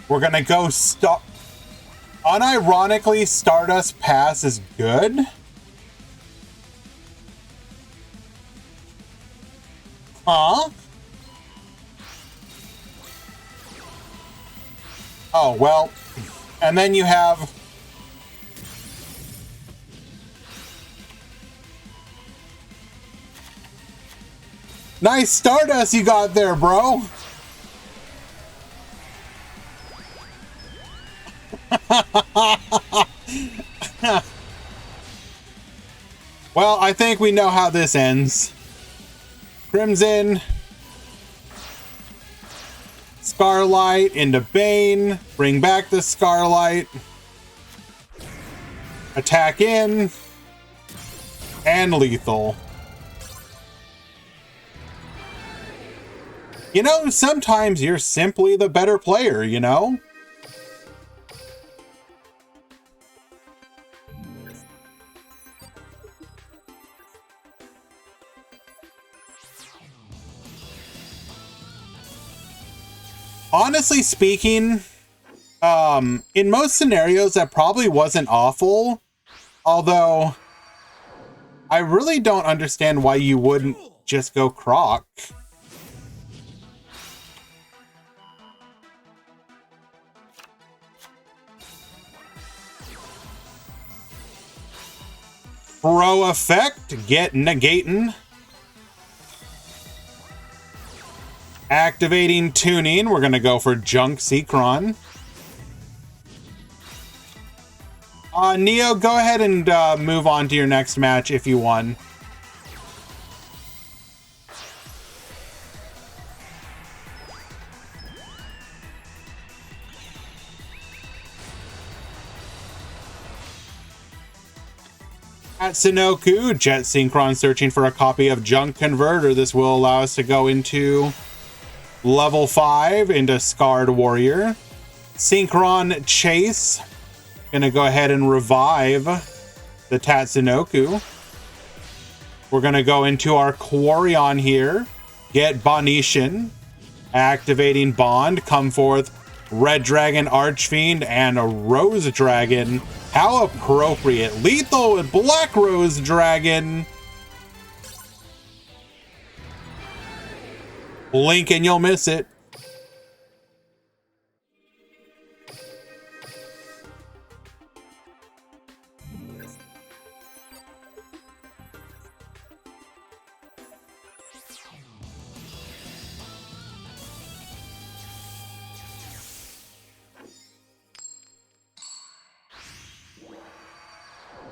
We're gonna go unironically, Stardust Pass is good. Huh? Oh, well. And then you have... Nice Stardust you got there, bro. Well, I think we know how this ends. Crimson. Scarlight into Bane. Bring back the Scarlight. Attack in. And lethal. You know, sometimes you're simply the better player, you know? Honestly speaking, in most scenarios, that probably wasn't awful. Although, I really don't understand why you wouldn't just go Croc. Throw effect, get negating. Activating tuning, we're gonna go for Junk Synchron. Neo, go ahead and move on to your next match if you won. At Sunoku, Jet Synchron searching for a copy of Junk Converter. This will allow us to go into level 5 into Scarred Warrior. Synchron Chase. Gonna go ahead and revive the Tatsunoku. We're gonna go into our Quarion here. Get Bonetian. Activating Bond. Come forth Red Dragon Archfiend and a Rose Dragon. How appropriate. Lethal with Black Rose Dragon. Blink and you'll miss it.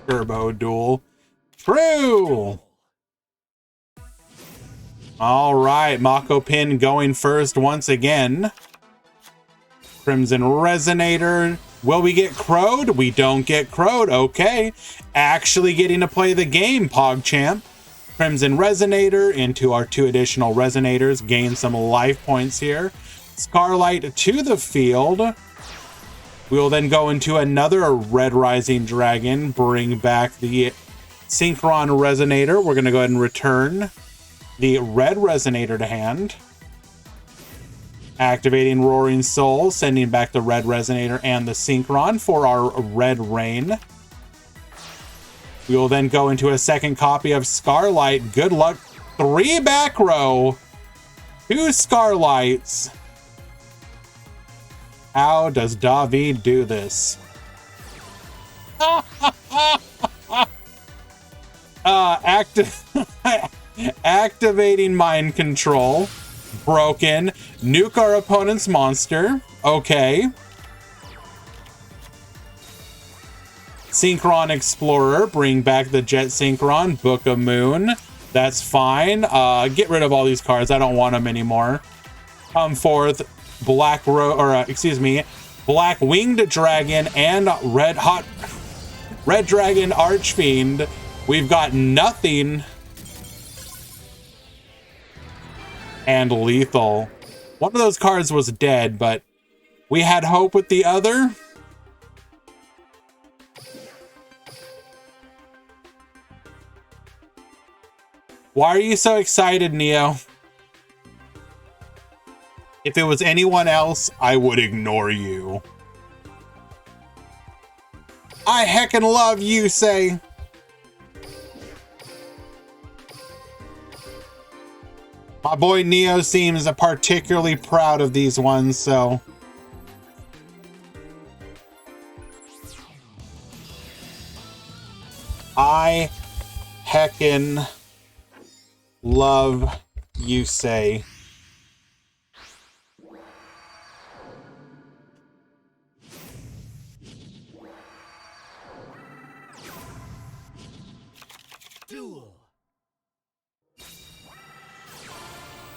Turbo Duel. True! All right, Mako Pin going first once again. Crimson Resonator. Will we get crowed? We don't get crowed. Okay. Actually getting to play the game, PogChamp. Crimson Resonator into our 2 additional Resonators. Gain some life points here. Scarlight to the field. We will then go into another Red Rising Dragon. Bring back the Synchron Resonator. We're going to go ahead and return the Red Resonator to hand. Activating Roaring Soul, sending back the Red Resonator and the Synchron for our Red Rain. We will then go into a second copy of Scarlight. Good luck. 3 back row. 2 Scarlights. How does David do this? Activating Mind Control. Broken. Nuke our opponent's monster. Okay. Synchron Explorer. Bring back the Jet Synchron. Book of Moon. That's fine. Get rid of all these cards. I don't want them anymore. Come forth. Black Winged Dragon and Red Dragon Archfiend. We've got nothing. And lethal. One of those cards was dead, but we had hope with the other. Why are you so excited, Neo? If it was anyone else, I would ignore you. I heckin' love you, say. My boy Neo seems particularly proud of these ones, so. I heckin' love you, say. Duel.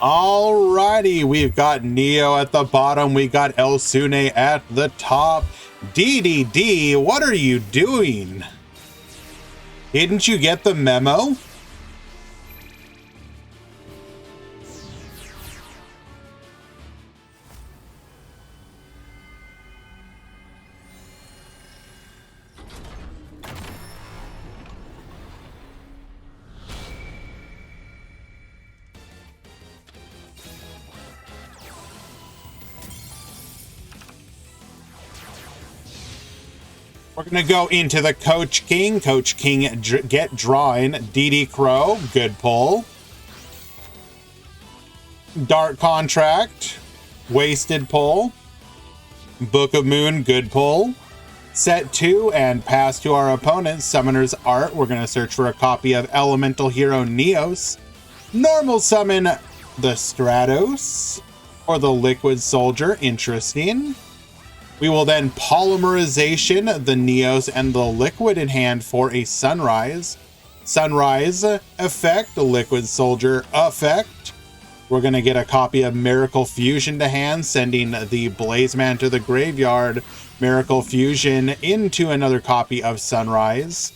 Alrighty, we've got Neo at the bottom, we got Elsune at the top. DDD, what are you doing? Didn't you get the memo? We're going to go into the Coach King. Coach King get drawing. DD Crow, good pull. Dark Contract, wasted pull. Book of Moon, good pull. Set 2 and pass to our opponent. Summoner's Art. We're going to search for a copy of Elemental Hero Neos. Normal summon the Stratos or the Liquid Soldier. Interesting. We will then polymerization the Neos and the Liquid in hand for a Sunrise. Sunrise effect, the Liquid Soldier effect. We're going to get a copy of Miracle Fusion to hand, sending the Blazeman to the graveyard. Miracle Fusion into another copy of Sunrise.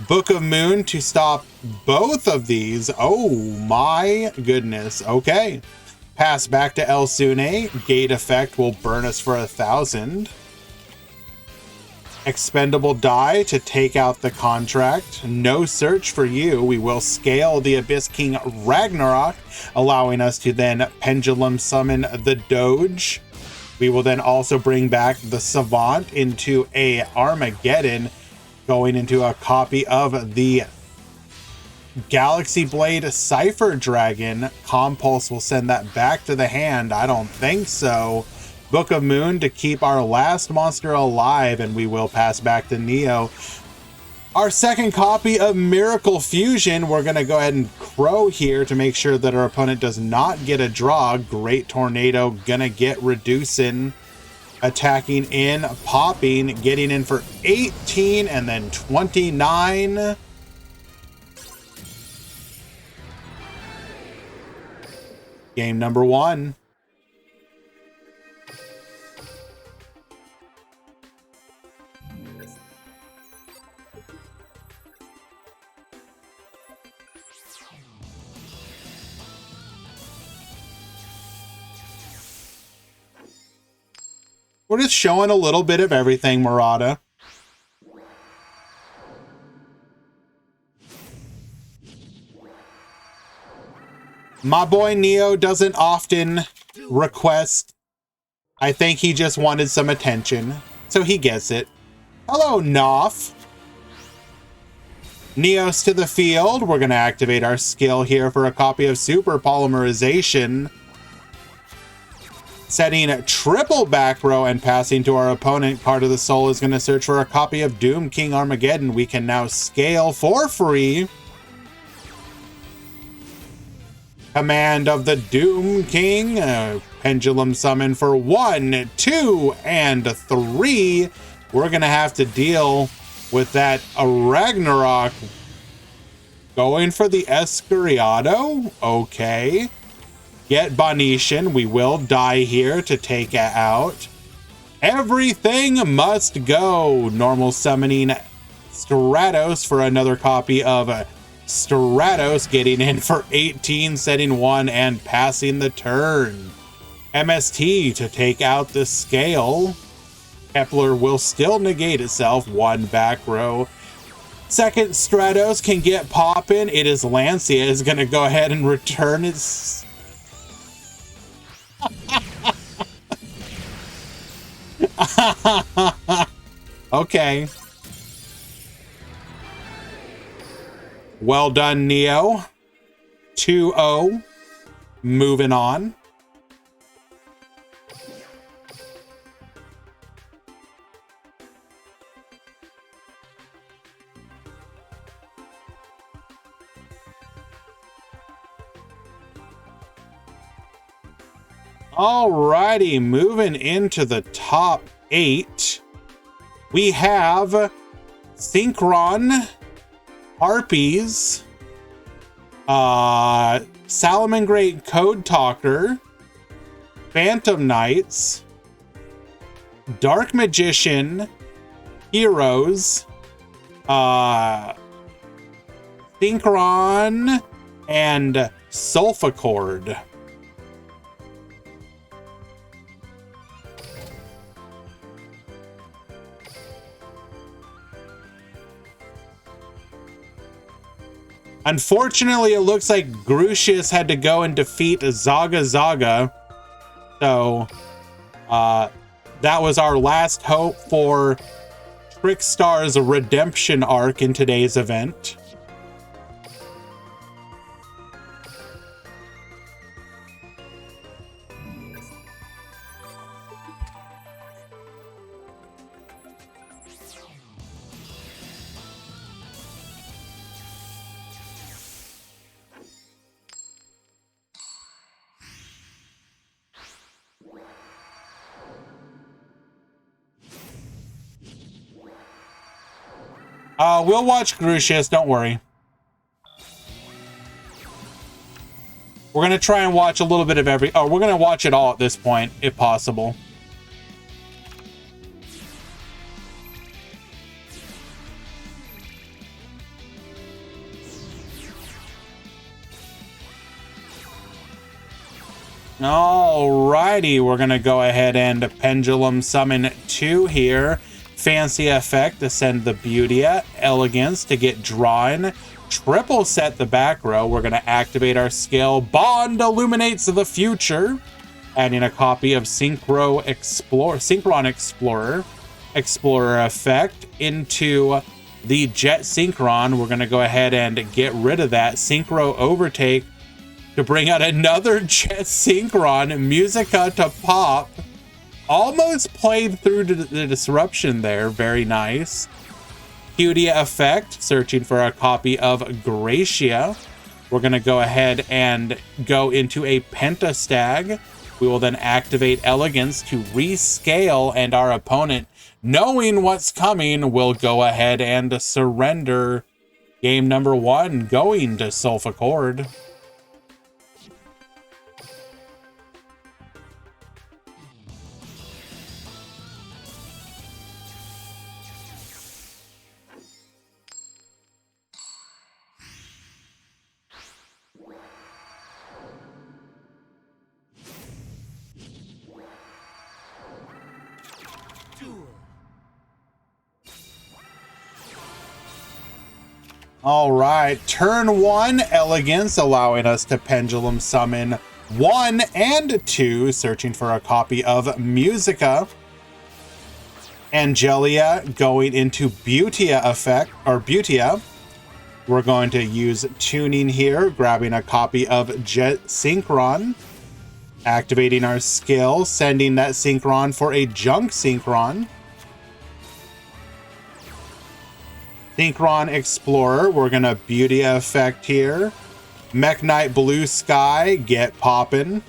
Book of Moon to stop both of these. Oh my goodness. Okay. Pass back to Elsune. Gate effect will burn us for 1,000. Expendable die to take out the contract. No search for you. We will scale the Abyss King Ragnarok, allowing us to then pendulum summon the Doge. We will then also bring back the Savant into a Armageddon, going into a copy of the Galaxy Blade Cypher Dragon. Compulse will send that back to the hand. I don't think so. Book of Moon to keep our last monster alive, and we will pass back to Neo. Our second copy of Miracle Fusion, we're going to go ahead and Crow here to make sure that our opponent does not get a draw. Great Tornado gonna get reducing. Attacking in, popping, getting in for 18 and then 29. Game number 1. We're just showing a little bit of everything, Murata. My boy Neo doesn't often request. I think he just wanted some attention, so he gets it. Hello, Noff. Neos to the field. We're going to activate our skill here for a copy of Super Polymerization. Setting triple back row and passing to our opponent. Card of the Soul is going to search for a copy of Doom King Armageddon. We can now scale for free. Command of the Doom King. Pendulum summon for 1, 2, and 3. We're going to have to deal with that Ragnarok. Going for the Escuriado. Okay. Get Bonetian. We will die here to take it out. Everything must go. Normal summoning Stratos for another copy of Stratos, getting in for 18, setting 1, and passing the turn. MST to take out the scale. Kepler will still negate itself. 1 back row. Second Stratos can get poppin'. It is Lancia is going to go ahead and return its... Okay. Well done, Neo. 2-0. Moving on. Alrighty, moving into the top 8. We have Synchron, Harpies, Salamangreat Code Talker, Phantom Knights, Dark Magician, Heroes, Synchron, and Sulfachord. Unfortunately, it looks like Grucius had to go and defeat Zaga Zaga. So, that was our last hope for Trickstar's redemption arc in today's event. We'll watch Grucius, don't worry. We're going to try and watch a little bit of every... Oh, we're going to watch it all at this point, if possible. Alrighty, we're going to go ahead and Pendulum Summon 2 here. Fancy effect to send the Beautia, Elegance to get drawn. Triple set the back row. We're going to activate our skill. Bond illuminates the future. Adding a copy of Synchron Explorer effect into the Jet Synchron. We're going to go ahead and get rid of that. Synchro Overtake to bring out another Jet Synchron. Musica to pop. Almost played through the disruption there. Very nice. Cutia effect, searching for a copy of Gracia. We're going to go ahead and go into a Pentastag. We will then activate Elegance to rescale, and our opponent, knowing what's coming, will go ahead and surrender. Game number 1 going to Sulfachord. All right, turn 1, Elegance, allowing us to Pendulum Summon 1 and 2, searching for a copy of Musica. Angelia going into Beautia effect, or Beautia. We're going to use Tuning here, grabbing a copy of Jet Synchron. Activating our skill, sending that Synchron for a Junk Synchron. Synchron Explorer, we're gonna Beautia effect here. Mech Knight Blue Sky, get poppin'.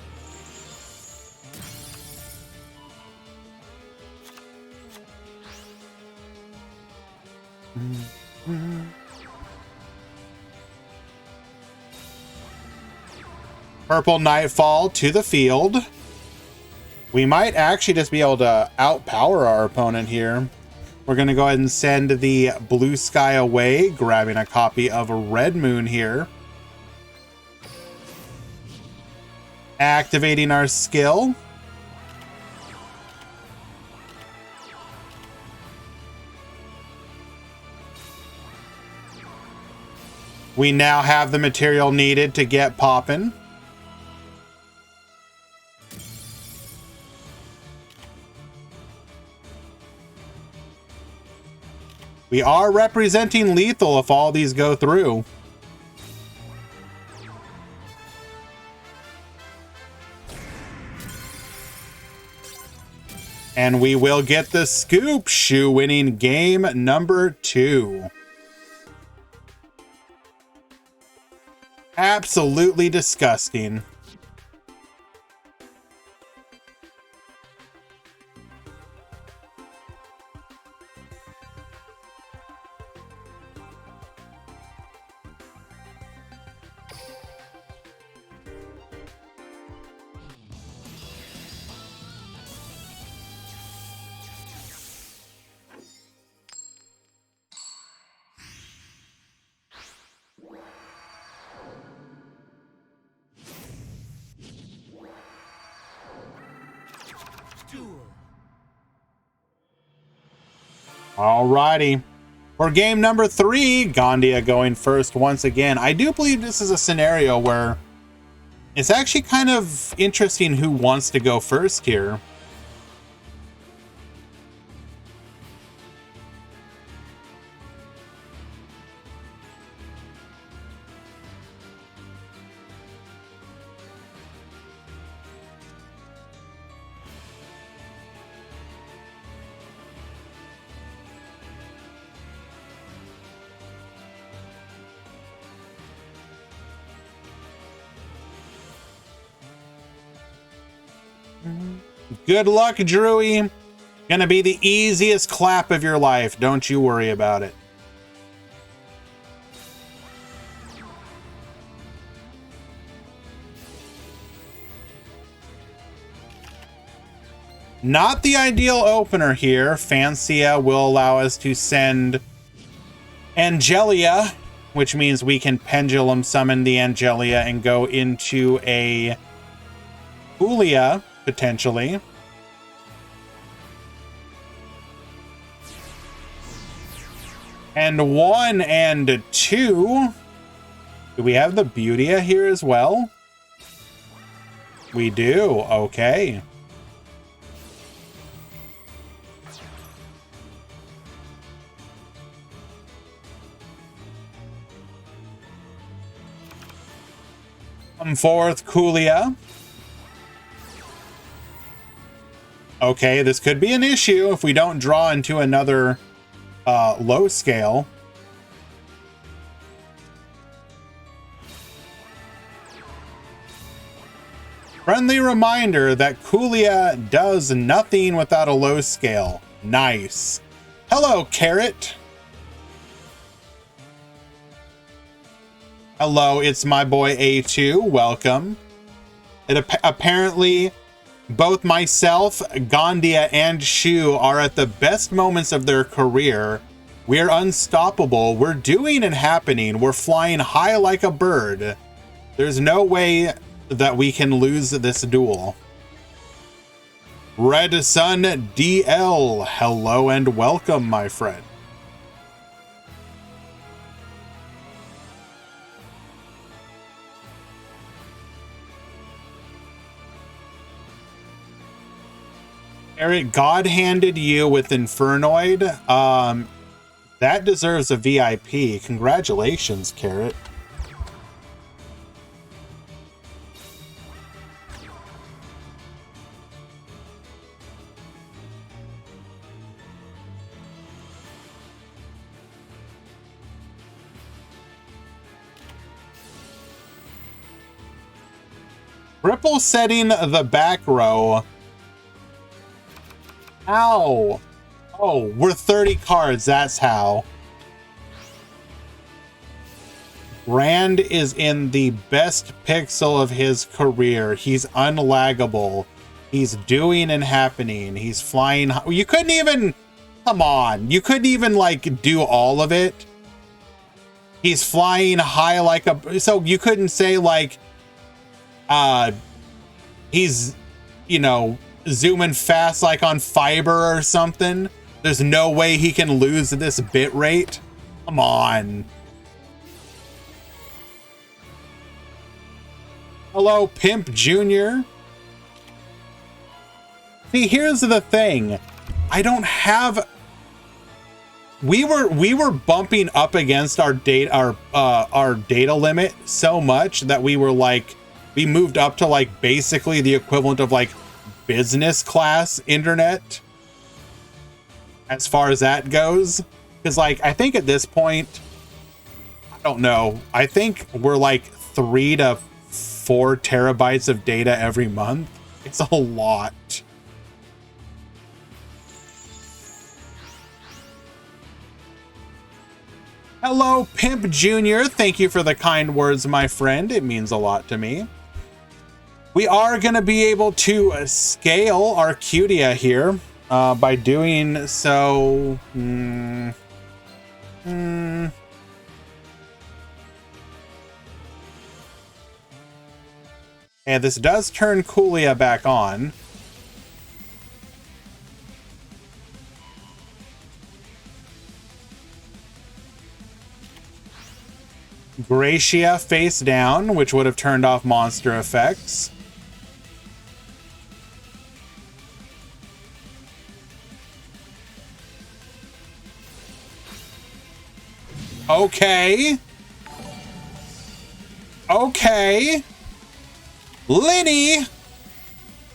Purple Nightfall to the field. We might actually just be able to outpower our opponent here. We're going to go ahead and send the Blue Sky away, grabbing a copy of Red Moon here. Activating our skill. We now have the material needed to get poppin'. We are representing lethal if all these go through. And we will get the scoop, Shu winning game number 2. Absolutely disgusting. Alrighty. For game number 3, Gandia going first once again. I do believe this is a scenario where it's actually kind of interesting who wants to go first here. Good luck, Drewy. Gonna be the easiest clap of your life. Don't you worry about it. Not the ideal opener here. Fancia will allow us to send Angelia, which means we can pendulum summon the Angelia and go into a Julia, potentially. And 1 and 2. Do we have the Beautia here as well? We do. Okay. Come forth, Kulia. Okay, this could be an issue if we don't draw into another low scale. Friendly reminder that Kulia does nothing without a low scale. Nice. Hello, Carrot. Hello, it's my boy A2. Welcome. Apparently, both myself, Gandia, and Shu are at the best moments of their career. We're unstoppable. We're doing and happening. We're flying high like a bird. There's no way that we can lose this duel. Red Sun DL, hello and welcome, my friend. Eric, God handed you with Infernoid. That deserves a VIP. Congratulations, Carrot. Triple setting the back row. Ow. Oh, we're 30 cards, that's how. Brand is in the best pixel of his career. He's unlaggable. He's doing and happening. He's flying. You couldn't even, come on. You couldn't even like do all of it. He's flying high like a, so you couldn't say like, he's, you know, zooming fast like on fiber or something. There's no way he can lose this bit rate. Come on. Hello, Pimp Jr. See, here's the thing. I don't have... We were bumping up against our data limit so much that we were like, we moved up to like basically the equivalent of like business class internet as far as that goes. Because like, I think at this point, I don't know, I think we're like 3 to 4 terabytes of data every month. It's a lot. Hello, Pimp Jr. Thank you for the kind words, my friend. It means a lot to me. We are going to be able to scale Arcudia here by doing so. And this does turn Coolia back on. Gracia face down, which would have turned off monster effects. Okay. Okay. Lenny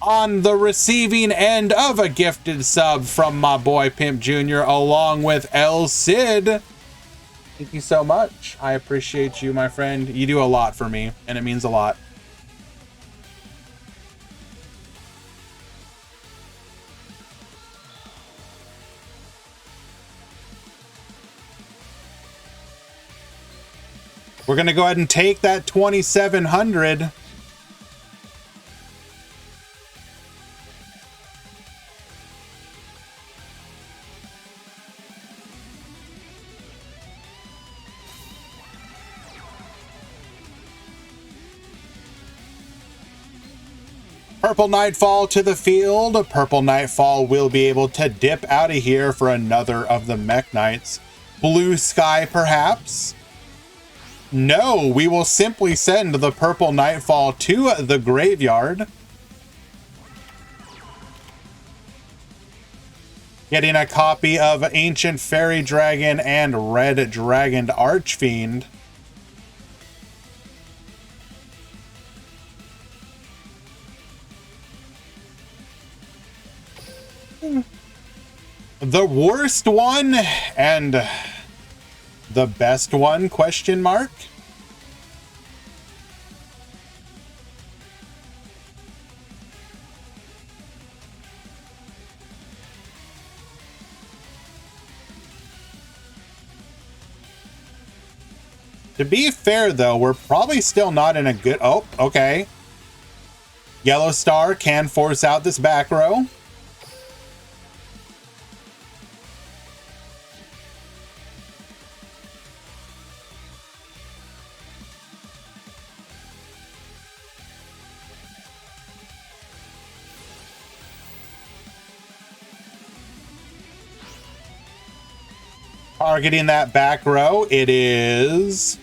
on the receiving end of a gifted sub from my boy Pimp Jr. along with El Cid. Thank you so much. I appreciate you, my friend. You do a lot for me, and it means a lot. We're going to go ahead and take that 2,700. Purple Nightfall to the field. Purple Nightfall will be able to dip out of here for another of the Mech Knights. Blue Sky, perhaps? No, we will simply send the Purple Nightfall to the graveyard. Getting a copy of Ancient Fairy Dragon and Red Dragon Archfiend. The worst one and the best one, question mark? To be fair, though, we're probably still not in a good... Oh, okay. Yellow Star can force out this back row. Targeting that back row, it is...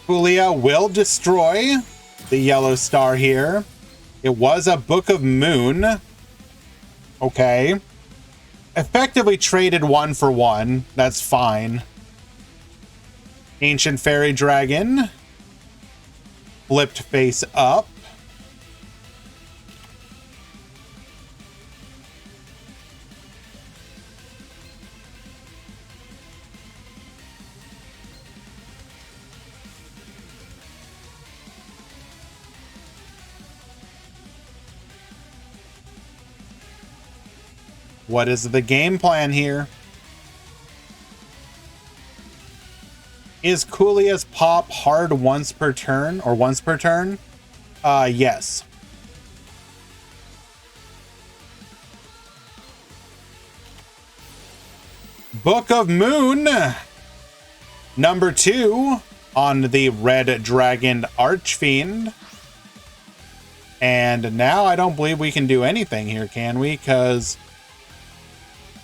Julia will destroy the Yellow Star here. It was a Book of Moon. Okay. Effectively traded 1 for 1. That's fine. Ancient Fairy Dragon. Flipped face up. What is the game plan here? Is Coolia's pop hard once per turn or once per turn? Yes. Book of Moon, number 2 on the Red Dragon Archfiend. And now I don't believe we can do anything here, can we? Because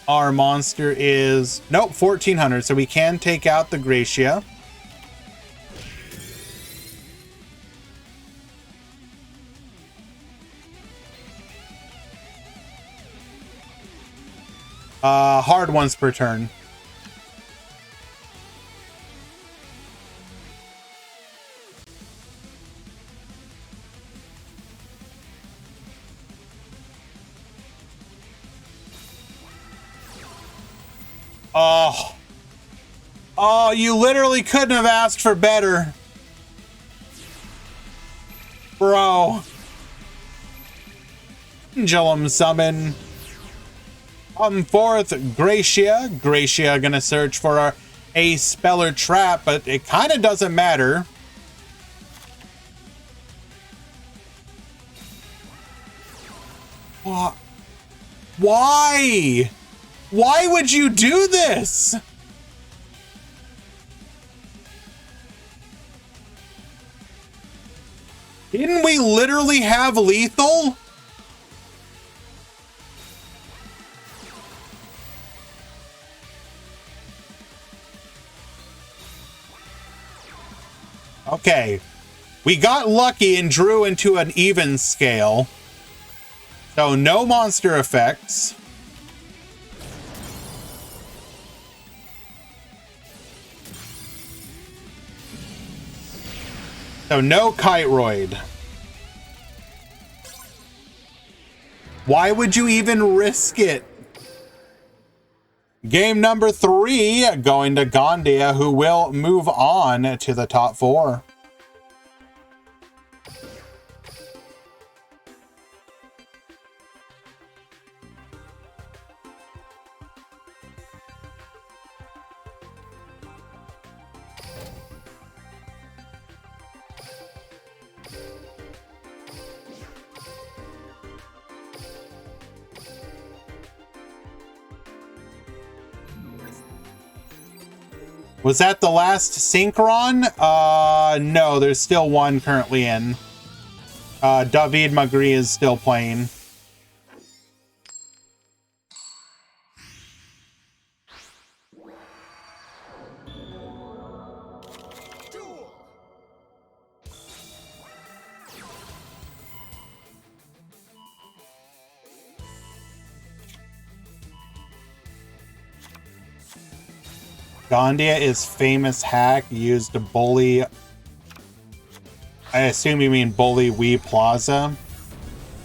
our monster is... Nope, 1400. So we can take out the Gracia. Hard once per turn. Oh. Oh, you literally couldn't have asked for better. Bro. Pendulum summon. Come forth, Gracia. Gracia gonna search for a Speller Trap, but it kind of doesn't matter. Why? Why would you do this? Didn't we literally have lethal? Okay. We got lucky and drew into an even scale. So no monster effects. So no Kiteroid. Why would you even risk it? Game number 3 going to Gandia, who will move on to the top 4. Was that the last Synchron? No, there's still one currently in. David Magri is still playing. Duel. Gandia is famous hack used to bully. I assume you mean bully Wii Plaza.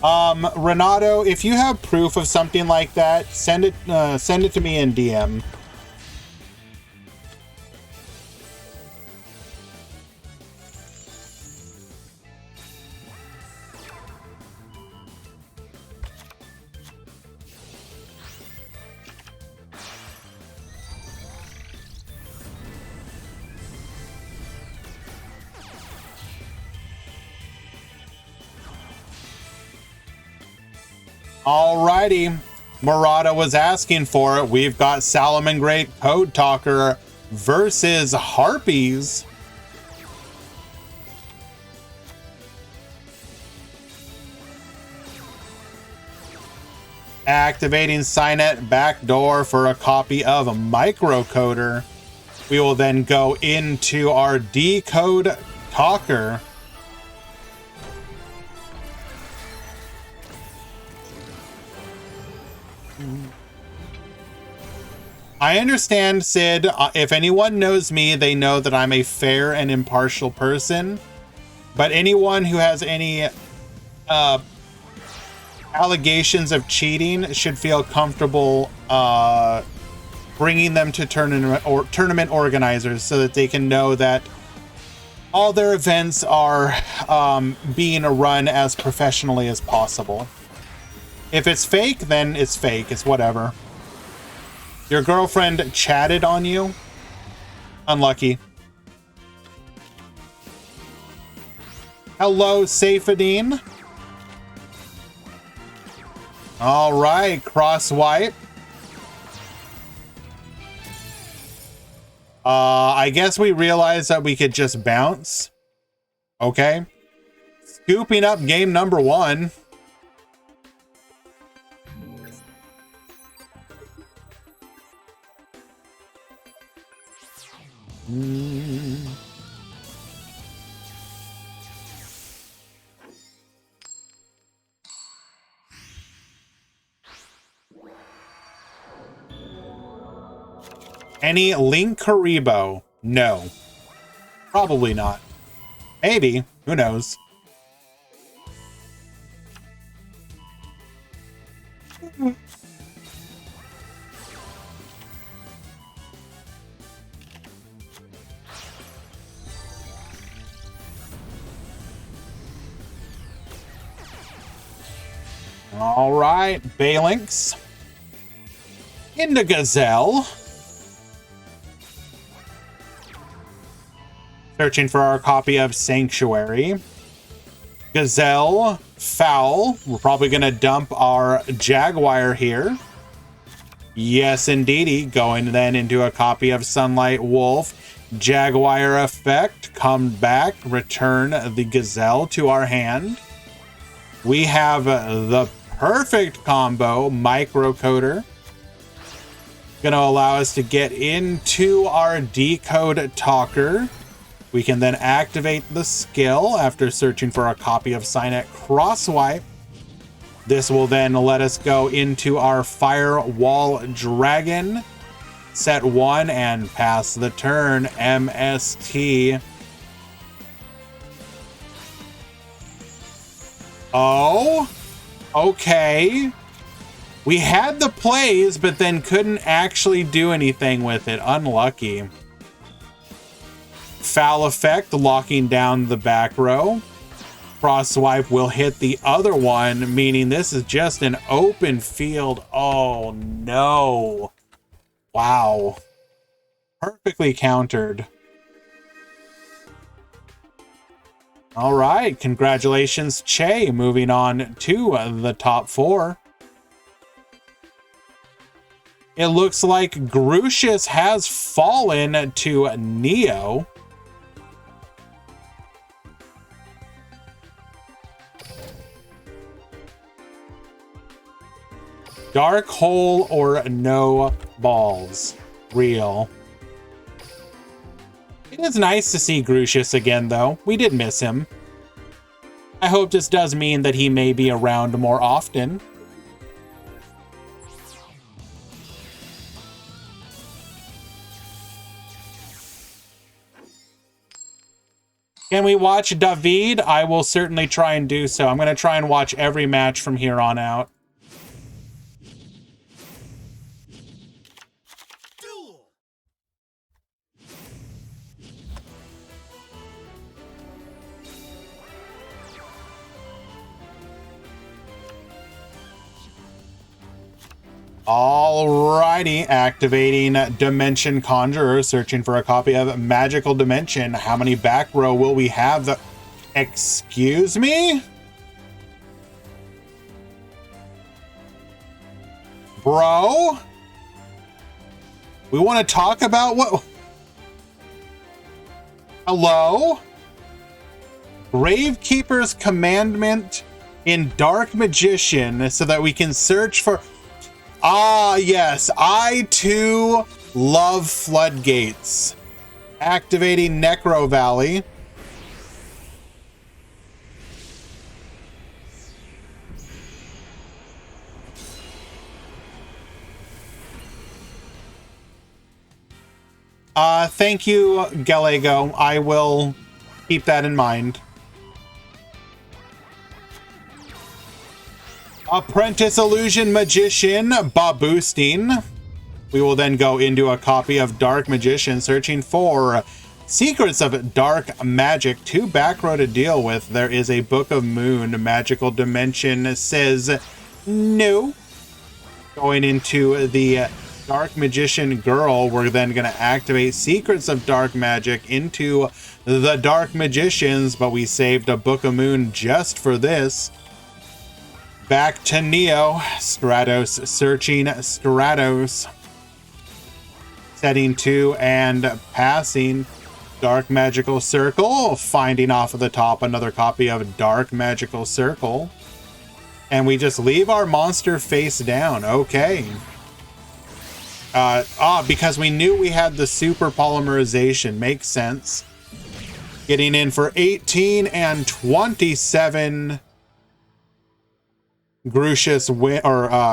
Renato, if you have proof of something like that, send it to me in DM. Alrighty, Murata was asking for it. We've got Salamangreat Code Talker versus Harpies. Activating Signet backdoor for a copy of a Microcoder. We will then go into our Decode Talker. I understand, Sid. If anyone knows me, they know that I'm a fair and impartial person. But anyone who has any allegations of cheating should feel comfortable bringing them to tournament organizers so that they can know that all their events are being run as professionally as possible. If it's fake, then it's fake. It's whatever. Your girlfriend chatted on you? Unlucky. Hello, Saifadine. All right, cross wipe. I guess we realized that we could just bounce. Okay. scooping up game number 1. Any Link Karibo? No. Probably not. Maybe. Who knows? All right, Balinks. Into Gazelle. Searching for our copy of Sanctuary. Gazelle, Foul. We're probably going to dump our Jaguar here. Yes, indeedy. Going then into a copy of Sunlight Wolf. Jaguar effect. Come back. Return the Gazelle to our hand. We have the perfect combo, Microcoder. Going to allow us to get into our Decode Talker. We can then activate the skill after searching for a copy of Signet Crosswipe. This will then let us go into our Firewall Dragon. Set 1 and pass the turn. MST. Oh, okay. We had the plays, but then couldn't actually do anything with it. Unlucky. Foul effect, locking down the back row. Cross swipe will hit the other one, meaning this is just an open field. Oh no. Wow. Perfectly countered. All right, congratulations, Che, moving on to the top 4. It looks like Grucius has fallen to Neo. Dark hole or no balls. Real. It is nice to see Grucius again, though. We did miss him. I hope this does mean that he may be around more often. Can we watch David? I will certainly try and do so. I'm going to try and watch every match from here on out. Duel. Alrighty, activating Dimension Conjurer, searching for a copy of Magical Dimension. How many back row will we have? Excuse me? Bro? We want to talk about what? Hello? Gravekeeper's Commandment in Dark Magician so that we can search for... Ah, yes. I, too, love floodgates. Activating Necro Valley. Thank you, Gallego. I will keep that in mind. Apprentice Illusion Magician, Baboosting. We will then go into a copy of Dark Magician, searching for Secrets of Dark Magic. 2 back row to deal with. There is a Book of Moon. Magical Dimension says no. Going into the Dark Magician Girl, we're then going to activate Secrets of Dark Magic into the Dark Magicians, but we saved a Book of Moon just for this. Back to Neo. Stratos, searching Stratos. Setting 2 and passing. Dark Magical Circle, finding off of the top another copy of Dark Magical Circle. And we just leave our monster face down. Okay. Because we knew we had the super polymerization. Makes sense. Getting in for 18 and 27. Grucius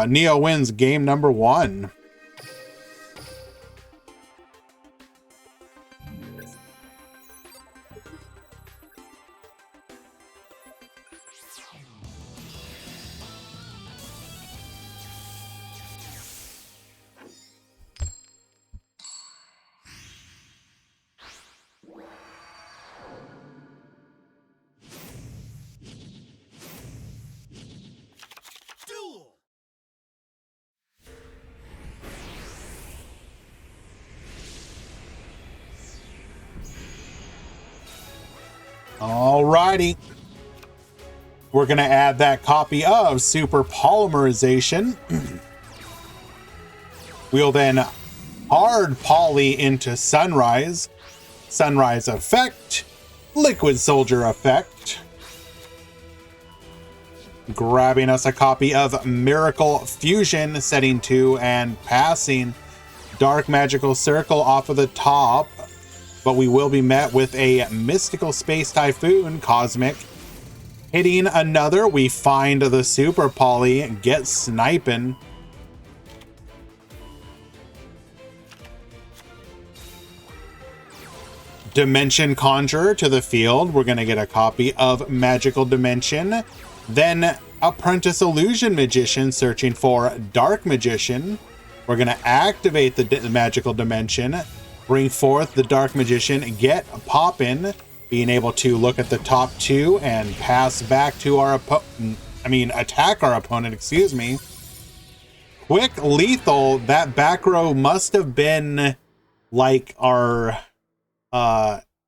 Neo wins game number 1. Duel! Alrighty. We're going to add that copy of Super Polymerization. We'll then hard poly into Sunrise. Sunrise Effect. Liquid Soldier Effect. Grabbing us a copy of Miracle Fusion, setting 2 and passing Dark Magical Circle off of the top. But we will be met with a Mystical Space Typhoon Cosmic. Hitting another, we find the Super Poly, get sniping. Dimension Conjurer to the field. We're going to get a copy of Magical Dimension. Then Apprentice Illusion Magician, searching for Dark Magician. We're going to activate the Magical Dimension. Bring forth the Dark Magician, get poppin', being able to look at the top 2 and pass back to our attack our opponent, excuse me. Quick Lethal, that back row must have been like our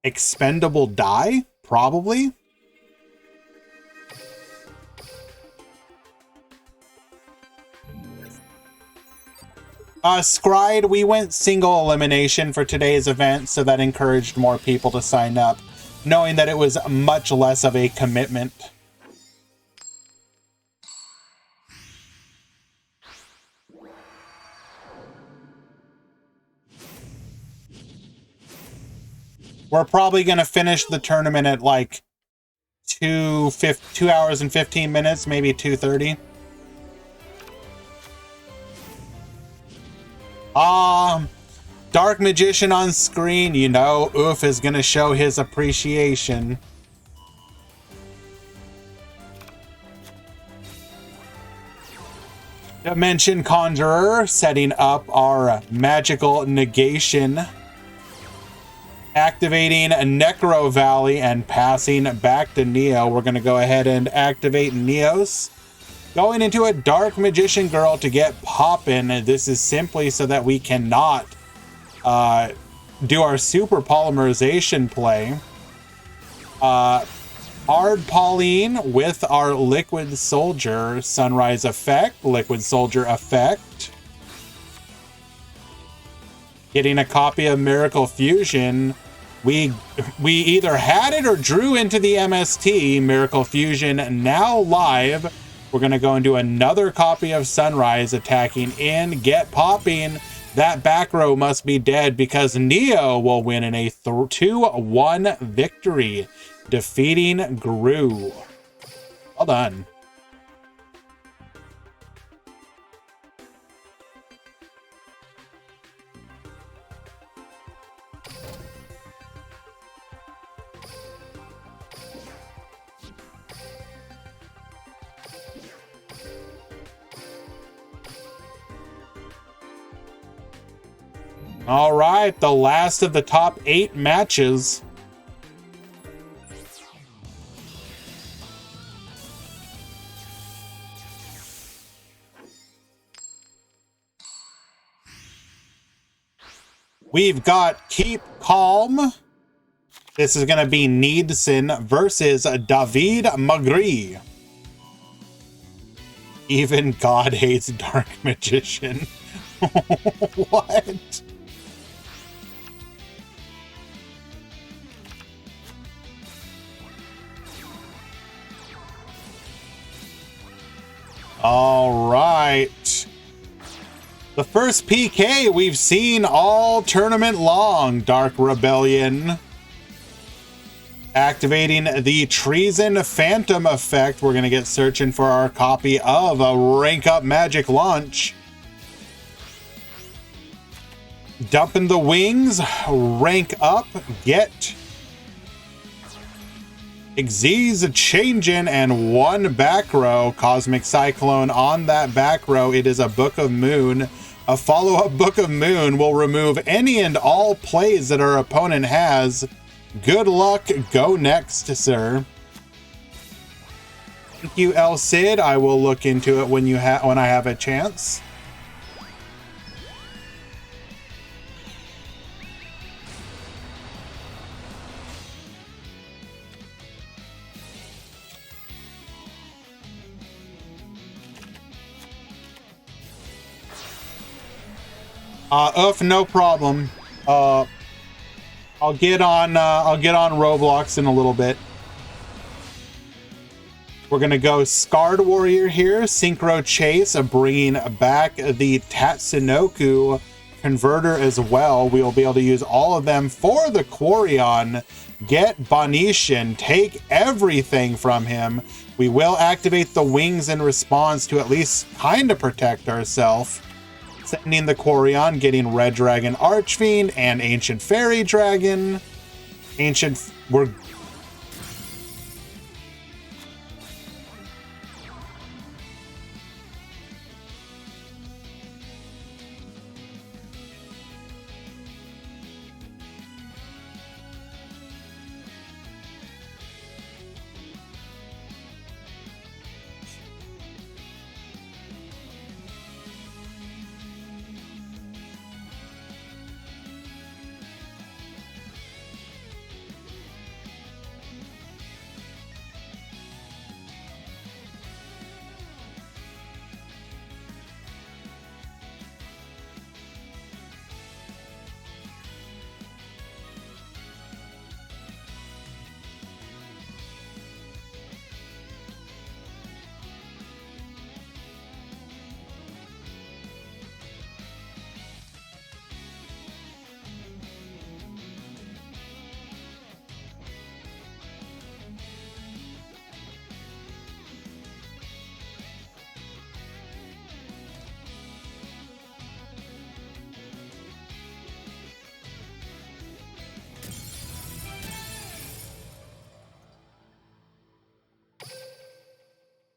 expendable die, probably. Scryed, we went single elimination for today's event, so that encouraged more people to sign up, knowing that it was much less of a commitment. We're probably going to finish the tournament at like 2 hours and 15 minutes, maybe 2:30. Dark Magician on screen, you know, Oof is gonna show his appreciation. Dimension Conjurer, setting up our Magical Negation. Activating Necro Valley and passing back to Neo. We're gonna go ahead and activate Neos. Going into a Dark Magician Girl to get poppin'. This is simply so that we cannot do our Super Polymerization play. Hard Pauline with our Liquid Soldier Sunrise Effect, Liquid Soldier Effect. Getting a copy of Miracle Fusion. We either had it or drew into the MST. Miracle Fusion now live. We're going to go and do another copy of Sunrise, attacking in, get popping. That back row must be dead because Neo will win in a 2-1 victory, defeating Gru. Well done. All right, the last of the top 8 matches. We've got Keep Calm. This is going to be Needson versus David Magri. Even God hates Dark Magician. What? All right. The first PK we've seen all tournament long, Dark Rebellion. Activating the Treason Phantom effect, we're going to get searching for our copy of a Rank Up Magic Launch. Dumping the wings, rank up, get Xyz changing, and one back row. Cosmic Cyclone on that back row. It is a Book of Moon. A follow-up Book of Moon will remove any and all plays that our opponent has. Good luck. Go next, sir. Thank you, El Cid. I will look into it when I have a chance. No problem. I'll get on Roblox in a little bit. We're gonna go Scarred Warrior here, Synchro Chase, bringing back the Tatsunoko converter as well. We'll be able to use all of them for the Quarion. Get Bonishan, take everything from him. We will activate the wings in response to at least kind of protect ourselves. Sending the Quarion, getting Red Dragon Archfiend and Ancient Fairy Dragon. We're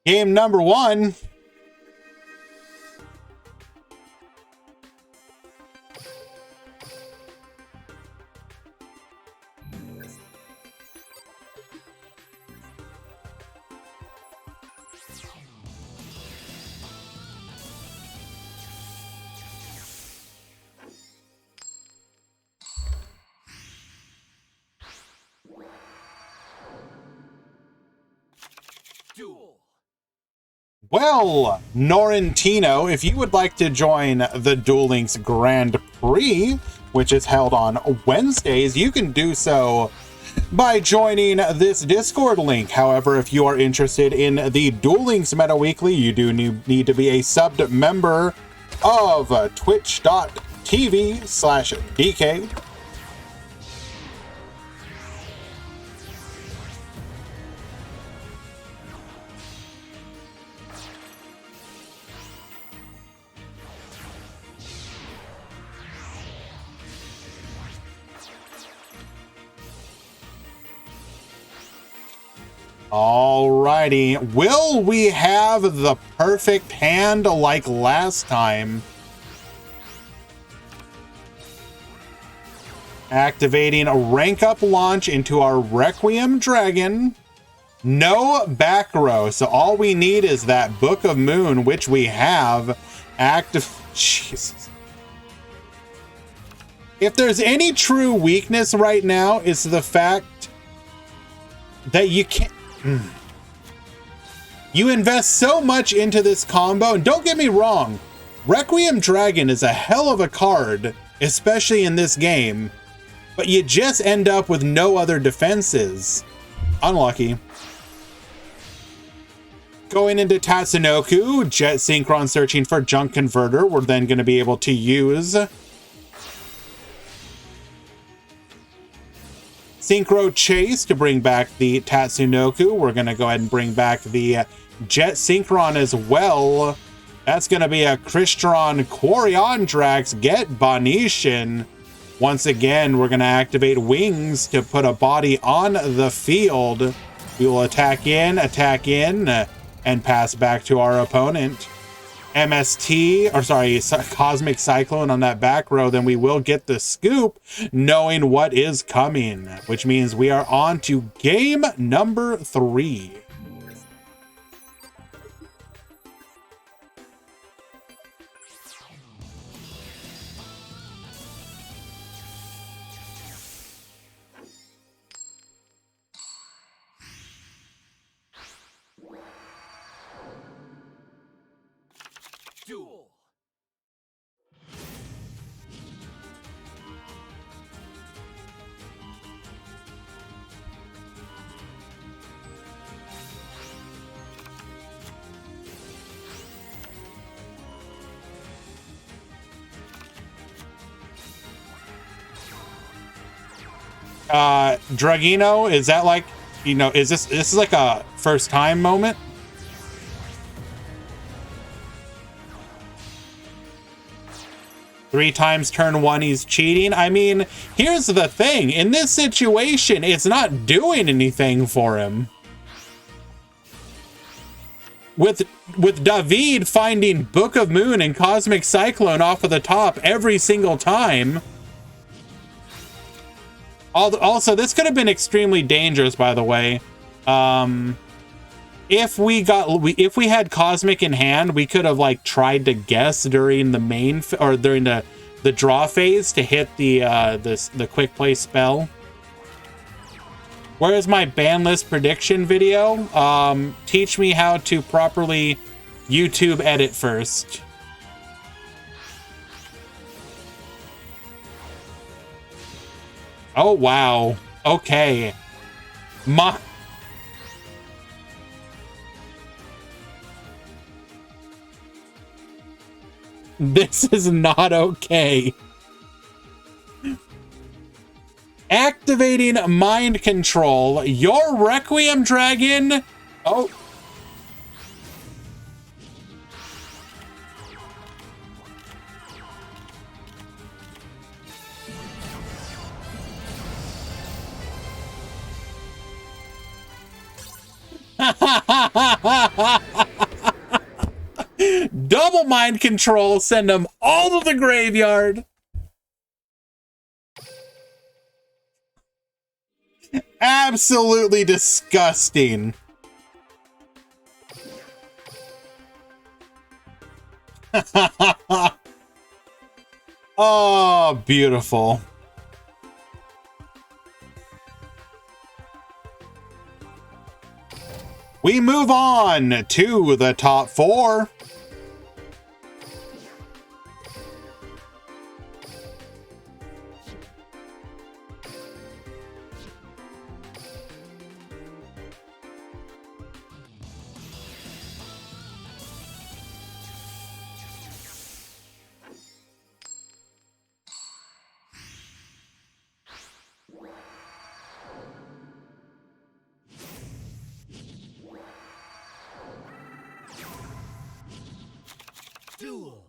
game number one. Duel. Well, Norrentino, if you would like to join the Duel Links Grand Prix, which is held on Wednesdays, you can do so by joining this Discord link. However, if you are interested in the Duel Links Meta Weekly, you do need to be a subbed member of twitch.tv/DK. Alrighty, will we have the perfect hand like last time? Activating a rank up launch into our Requiem Dragon. No back row, so all we need is that Book of Moon, which we have. Jesus. If there's any true weakness right now, it's the fact that you can't. You invest so much into this combo, and don't get me wrong, Requiem Dragon is a hell of a card, especially in this game, but you just end up with no other defenses. Unlucky. Going into Tatsunoko, Jet Synchron searching for Junk Converter. We're then going to be able to use Synchro Chase to bring back the Tatsunoko. We're going to go ahead and bring back the Jet Synchron as well. That's going to be a Crystron Quariandrax Get Banishin. Once again, we're going to activate Wings to put a body on the field. We will attack in, and pass back to our opponent. Cosmic Cyclone on that back row, then we will get the scoop, knowing what is coming, which means we are on to game number 3. Duel. Dragino, is that like, you know, is this is like a first time moment? Three times turn 1, he's cheating. I mean, here's the thing. In this situation, it's not doing anything for him. With David finding Book of Moon and Cosmic Cyclone off of the top every single time. Also, this could have been extremely dangerous, by the way. If we had Cosmic in hand, we could have like tried to guess during the during the draw phase to hit the quick play spell. Where is my ban list prediction video? Teach me how to properly YouTube edit first. Oh wow. Okay. This is not okay. Activating mind control. Your Requiem Dragon. Oh. Double mind control, send them all to the graveyard. Absolutely disgusting. Oh, beautiful. We move on to the top 4. Duel.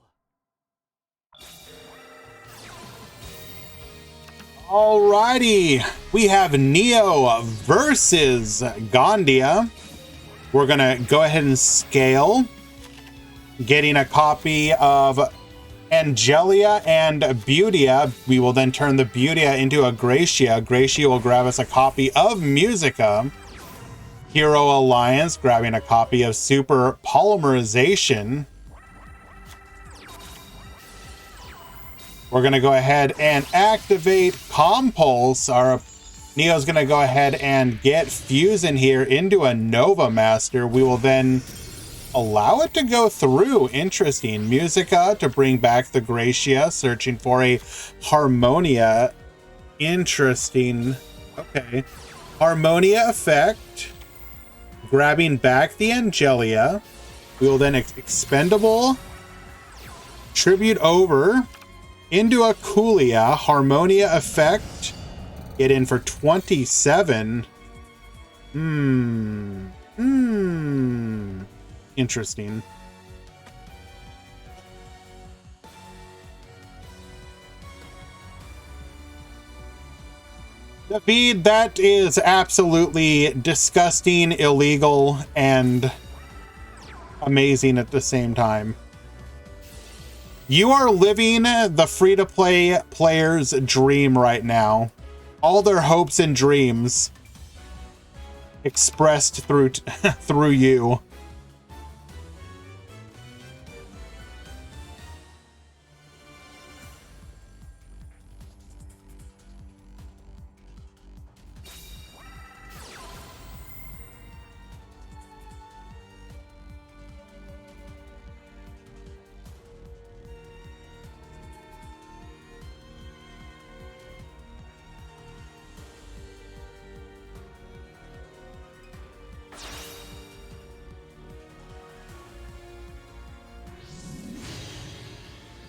Alrighty, we have Neo versus Gandia. We're gonna go ahead and scale, getting a copy of Angelia and Beautia. We will then turn the Beautia into a Gracia. Gracia will grab us a copy of Musica. Hero Alliance grabbing a copy of Super Polymerization. We're going to go ahead and activate Compulse. Our Neo's going to go ahead and get Fusion here into a Nova Master. We will then allow it to go through. Interesting. Musica to bring back the Gracia, searching for a Harmonia. Interesting. Okay. Harmonia effect. grabbing back the Angelia. We will then expendable, tribute over into a Coolia, Harmonia effect, get in for 27. Interesting. David, that is absolutely disgusting, illegal, and amazing at the same time. You are living the free-to-play player's dream right now. All their hopes and dreams expressed through through you.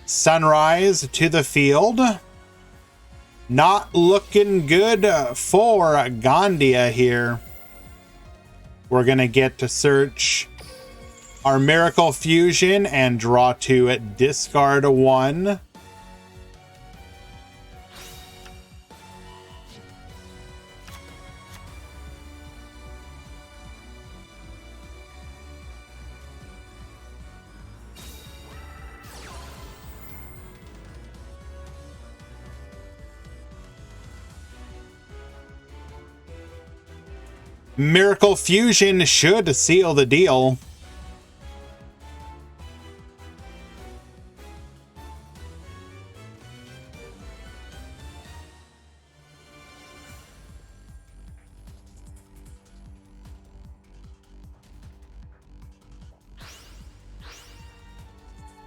Sunrise to the field. Not looking good for Gandia here. We're going to get to search our Miracle Fusion and draw 2 at discard 1. Miracle Fusion should seal the deal.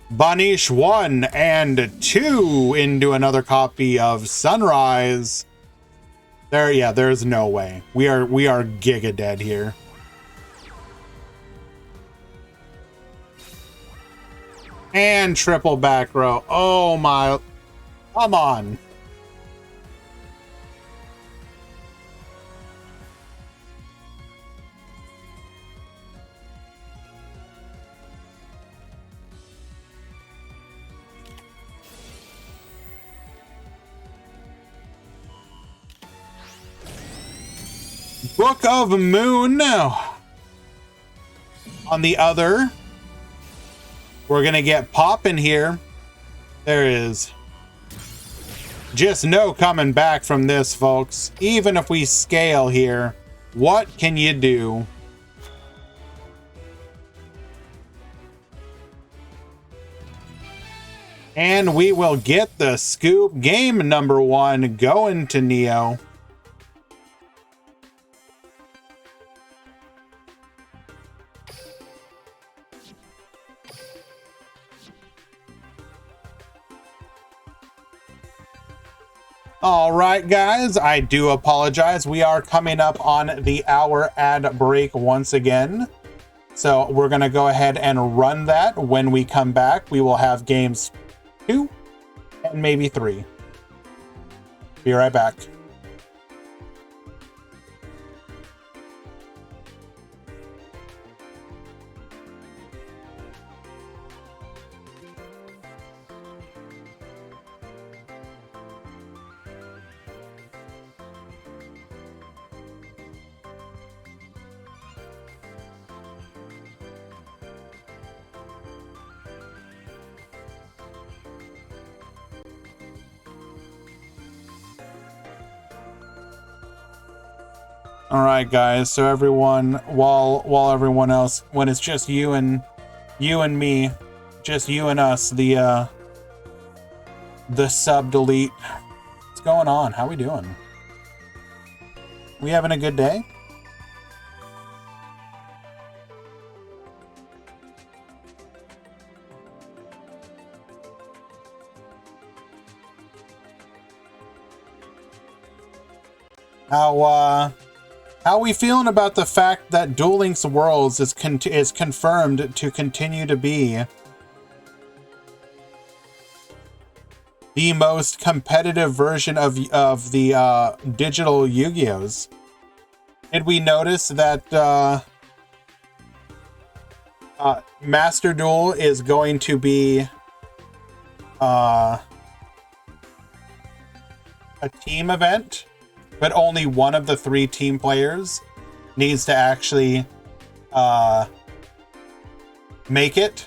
Banish 1 and 2 into another copy of Sunrise. There's no way. We are giga dead here. And triple back row. Oh my. Come on. Book of Moon. On the other, we're gonna get popping here. There is just no coming back from this, folks. Even if we scale here, what can you do? And we will get the scoop. Game number 1 going to Neo. All right, guys, I do apologize. We are coming up on the hour ad break once again. So we're going to go ahead and run that. When we come back, we will have games 2 and maybe 3. Be right back. All right, guys. So everyone, while everyone else, when it's just you and me, just you and us, the sub delete. What's going on? How we doing? We having a good day? How are we feeling about the fact that Duel Links Worlds is confirmed to continue to be the most competitive version of the digital Yu-Gi-Ohs? Did we notice that Master Duel is going to be a team event, but only one of the 3 team players needs to actually make it?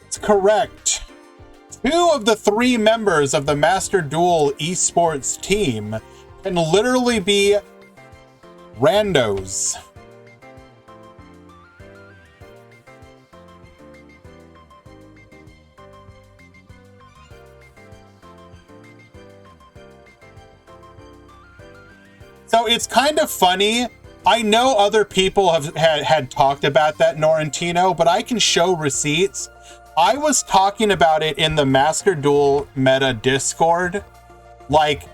It's correct. 2 of the 3 members of the Master Duel esports team can literally be randos. So it's kind of funny. I know other people have had talked about that, Norrentino, but I can show receipts. I was talking about it in the Master Duel meta Discord, like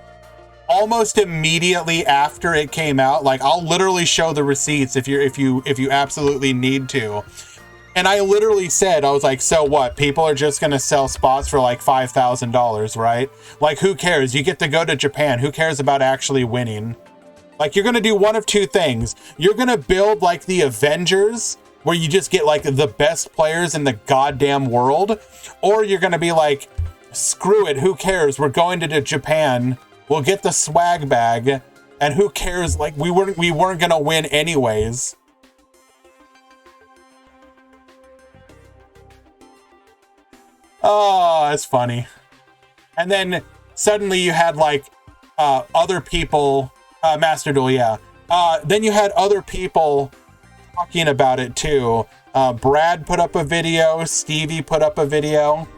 almost immediately after it came out. Like, I'll literally show the receipts if you absolutely need to. And I literally said, I was like, so what? People are just gonna sell spots for like $5,000, right? Like, who cares? You get to go to Japan. Who cares about actually winning? Like, you're gonna do one of 2 things. You're gonna build like the Avengers, where you just get like the best players in the goddamn world, or you're gonna be like, screw it, who cares? We're going to Japan. We'll get the swag bag, and who cares? Like, we weren't gonna win anyways. Oh, it's funny. And then suddenly you had like other people. Master Duel, yeah. Then you had other people talking about it too. Brad put up a video, Stevie put up a video,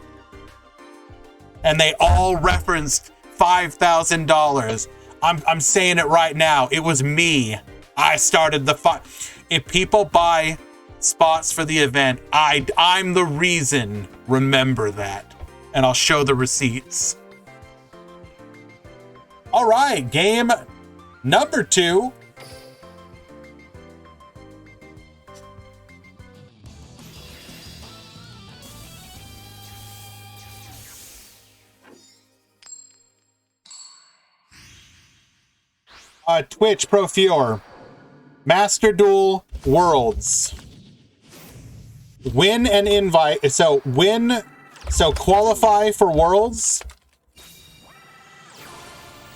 and they all referenced $5,000. I'm saying it right now. It was me. I started the fight. If people buy spots for the event, I'm the reason. Remember that. And I'll show the receipts. All right, game number 2. Twitch Pro Fior. Master Duel Worlds. Win an invite. So qualify for Worlds.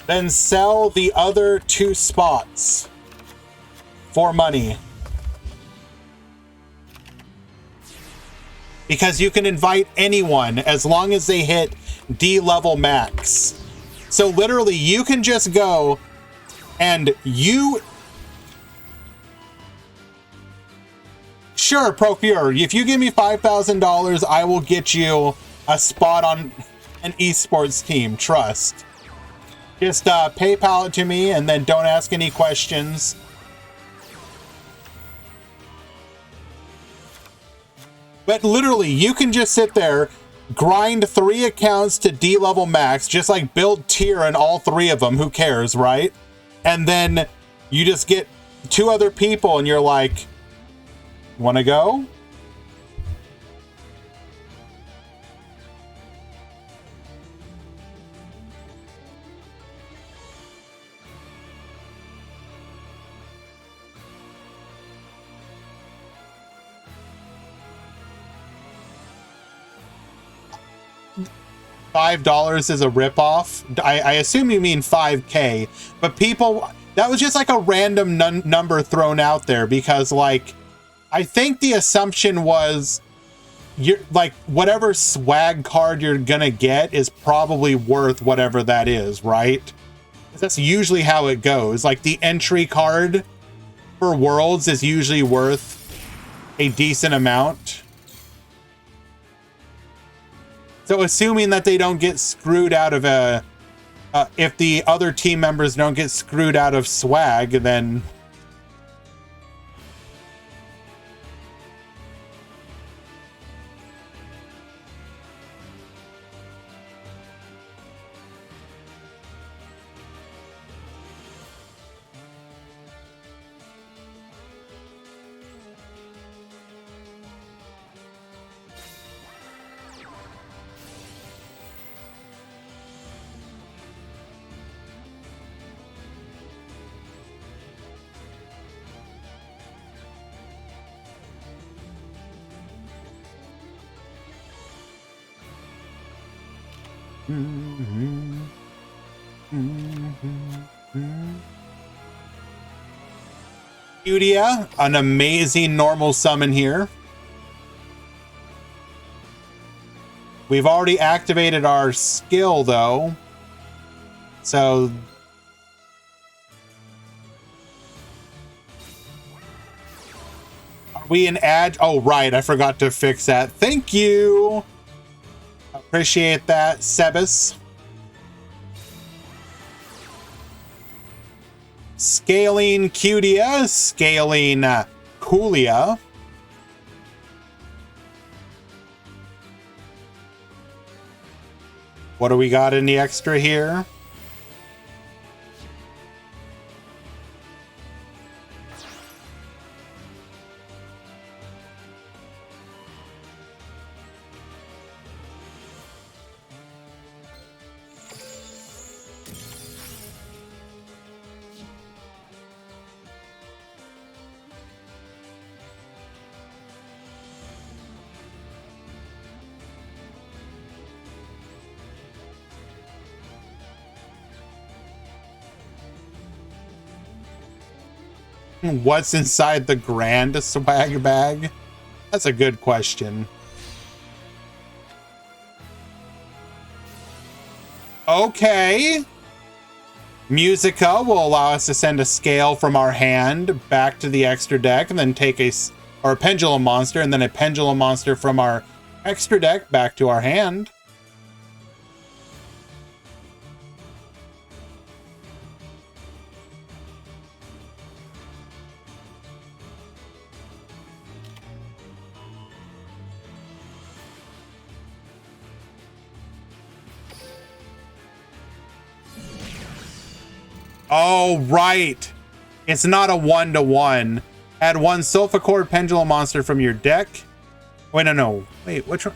Then sell the other 2 spots for money. Because you can invite anyone as long as they hit D level max. So literally you can just go and sure, Procure, if you give me $5,000, I will get you a spot on an esports team, trust. Just PayPal it to me and then don't ask any questions. But literally, you can just sit there, grind 3 accounts to D level max, just like build tier in all 3 of them, who cares, right? And then you just get 2 other people and you're like, wanna go? $5 is a ripoff. I assume you mean 5K, but people, that was just like a random number thrown out there because, like, I think the assumption was you're like whatever swag card you're gonna get is probably worth whatever that is, right? That's usually how it goes. Like the entry card for Worlds is usually worth a decent amount. So assuming that they don't get screwed out of if the other team members don't get screwed out of swag, then Udia, an amazing normal summon here. We've already activated our skill though. So are we in ad? Oh, right. I forgot to fix that. Thank you. Appreciate that, Sebus. Scaling Cudia, scaling Coolia. What do we got in the extra here? What's inside the grand swag bag? That's a good question. Okay. Musica will allow us to send a scale from our hand back to the extra deck and then take a pendulum monster and then a pendulum monster from our extra deck back to our hand. Oh, right. It's not a 1-to-1. Add one Sulfur Pendulum monster from your deck. Wait, no. Wait, which one?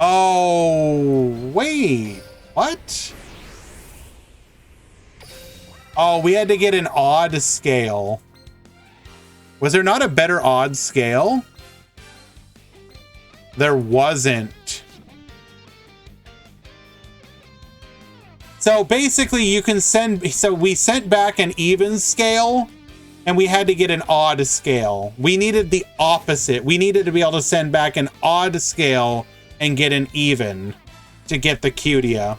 Oh, wait. What? Oh, we had to get an odd scale. Was there not a better odd scale? There wasn't. So basically you can send, so we sent back an even scale and we had to get an odd scale. We needed the opposite. We needed to be able to send back an odd scale and get an even to get the Cutia.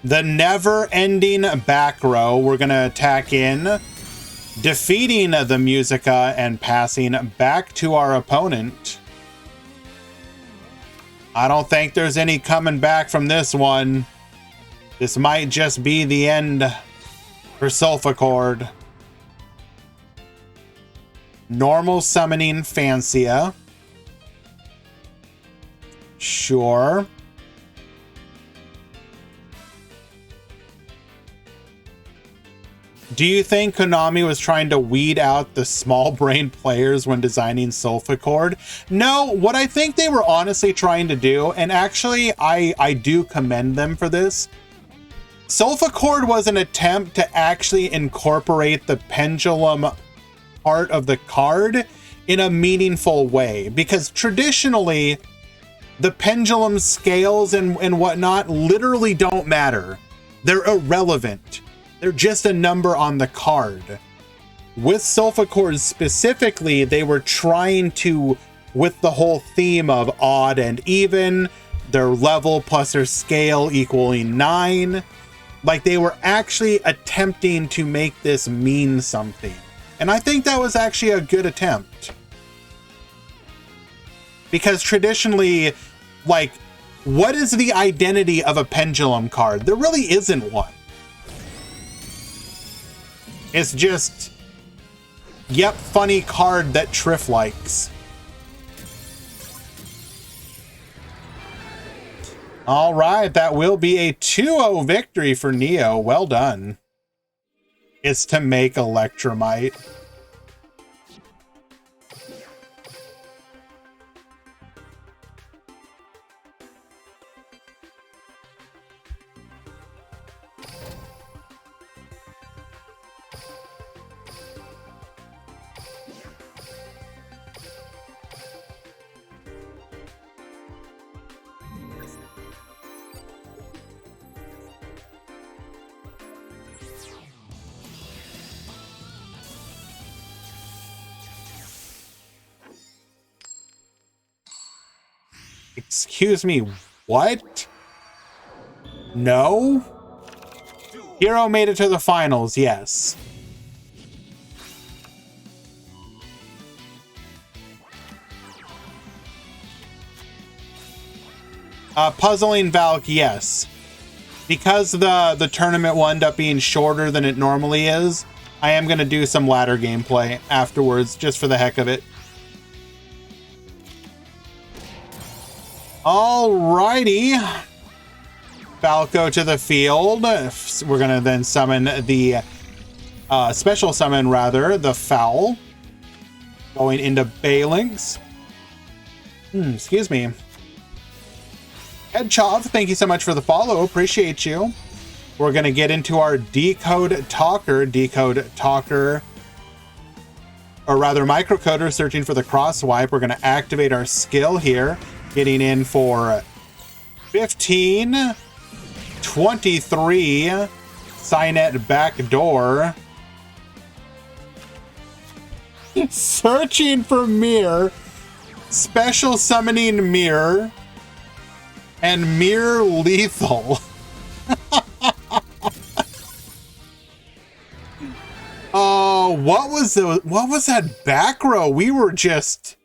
The never-ending back row, we're going to attack in, defeating the Musica and passing back to our opponent. I don't think there's any coming back from this one. This might just be the end for Sulfur. Normal summoning Fancia. Sure. Do you think Konami was trying to weed out the small brain players when designing Sulfur? No, what I think they were honestly trying to do, and actually I do commend them for this, Sulfur was an attempt to actually incorporate the pendulum part of the card in a meaningful way, because traditionally the pendulum scales and whatnot literally don't matter. They're irrelevant. They're just a number on the card. With Sulfur specifically, they were trying to, with the whole theme of odd and even, their level plus their scale equaling 9, like they were actually attempting to make this mean something. And I think that was actually a good attempt. Because traditionally, like, what is the identity of a pendulum card? There really isn't one. It's just, yep, funny card that Triff likes. All right, that will be a 2-0 victory for Neo. Well done. It's to make Electromite. Excuse me, what? No? Hero made it to the finals, yes. Puzzling Valk, yes. Because the tournament will end up being shorter than it normally is, I am going to do some ladder gameplay afterwards, just for the heck of it. Alrighty. Falco to the field. We're going to then summon the special summon, rather, the Foul. Going into Balinks. Excuse me. Hedchov, thank you so much for the follow. Appreciate you. We're going to get into our Decode Talker. Or rather, Microcoder searching for the cross swipe. We're going to activate our skill here. Getting in for 15, 23, Cynet backdoor. Searching for Mirror, special summoning Mirror, and Mirror lethal. Oh, what was that back row? We were just...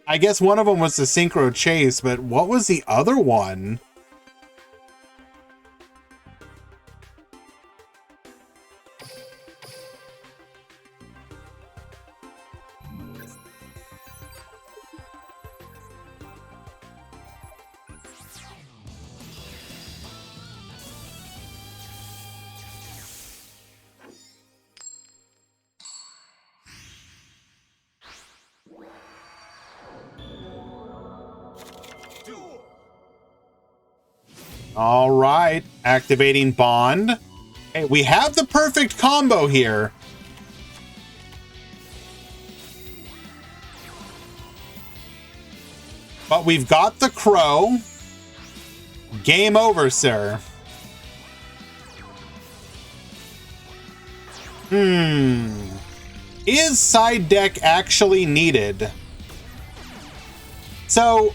I guess one of them was the Synchro Chase, but what was the other one? All right, activating Bond. Hey, we have the perfect combo here. But we've got the Crow. Game over, sir. Is side deck actually needed? So...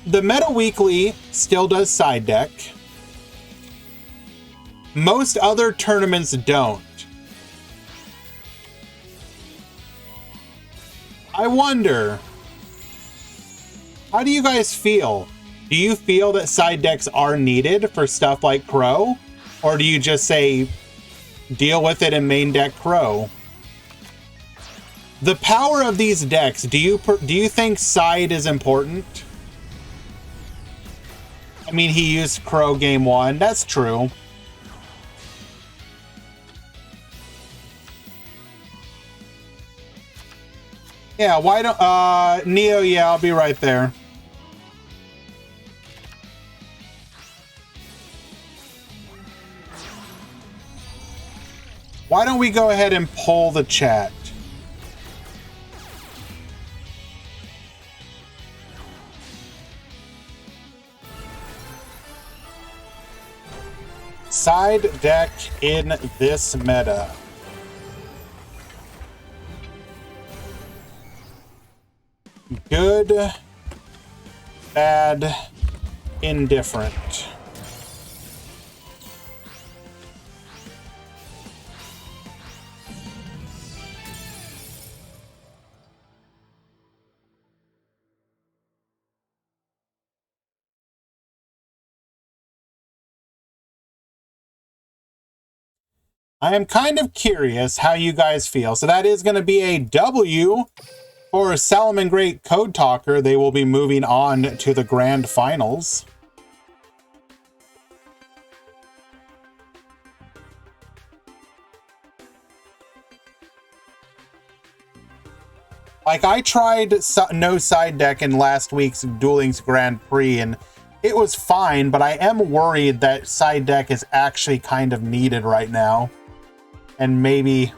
the Meta Weekly still does side deck. Most other tournaments don't. I wonder, how do you guys feel? Do you feel that side decks are needed for stuff like Crow? Or do you just say, deal with it and main deck Crow? The power of these decks, do you think side is important? I mean, he used Crow game one. That's true. Yeah, why don't... Neo, yeah, I'll be right there. Why don't we go ahead and poll the chat? Side deck in this meta. Good, bad, indifferent. I am kind of curious how you guys feel. So that is going to be a W for Salamangreat Code Talker. They will be moving on to the grand finals. Like, I tried no side deck in last week's Duel Links Grand Prix, and it was fine, but I am worried that side deck is actually kind of needed right now. And maybe...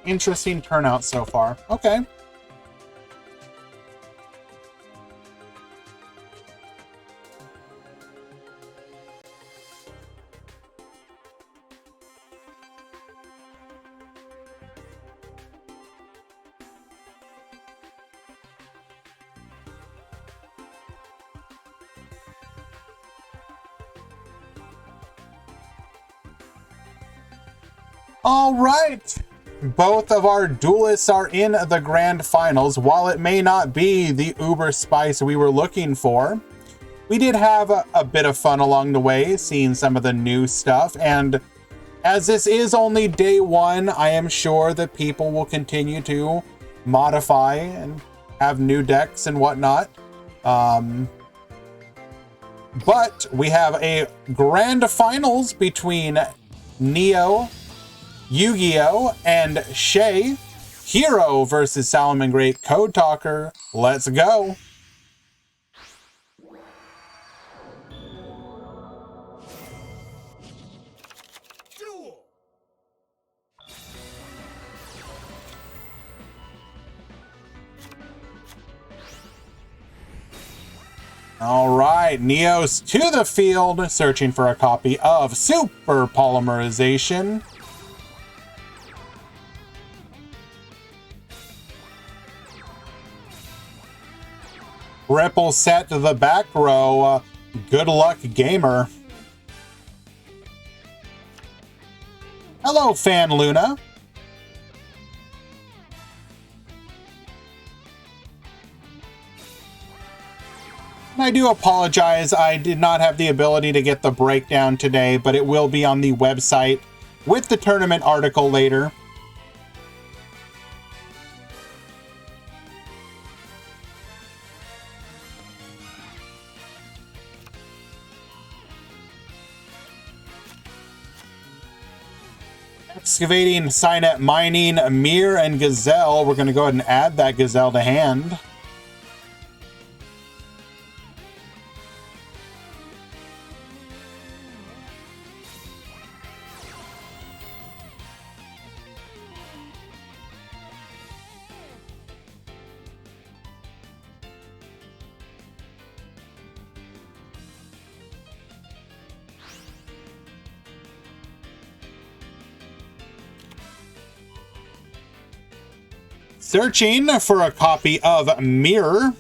Interesting turnout so far. Okay. All right. Both of our duelists are in the grand finals. While it may not be the uber spice we were looking for, we did have a bit of fun along the way, seeing some of the new stuff. And as this is only day one, I am sure that people will continue to modify and have new decks and whatnot. But we have a grand finals between Neo, Yu-Gi-Oh, and Shay. Hero versus Salomon Great Code Talker. Let's go. Duel! All right, Neo's to the field, searching for a copy of Super Polymerization. Ripple set to the back row. Good luck, gamer. Hello, Fan Luna. And I do apologize, I did not have the ability to get the breakdown today, but it will be on the website with the tournament article later. Excavating, Signet Mining, Mir, and Gazelle. We're going to go ahead and add that Gazelle to hand. Searching for a copy of Mirror.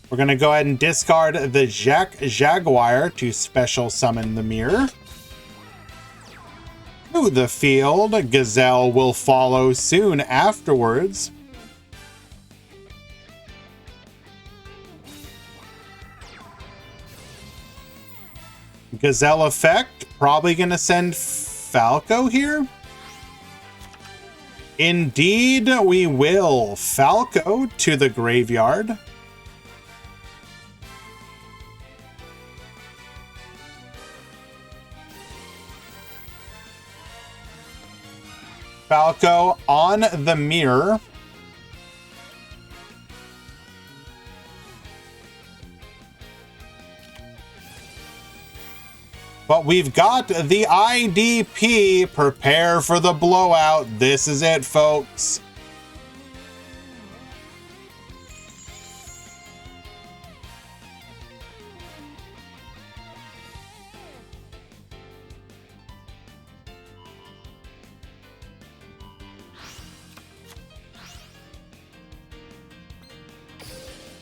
We're going to go ahead and discard the Jaguar to special summon the Mirror. To the field, Gazelle will follow soon afterwards. Gazelle effect, probably going to send Falco here. Indeed, we will. Falco to the graveyard. Falco on the Mirror. But we've got the IDP. Prepare for the blowout. This is it, folks.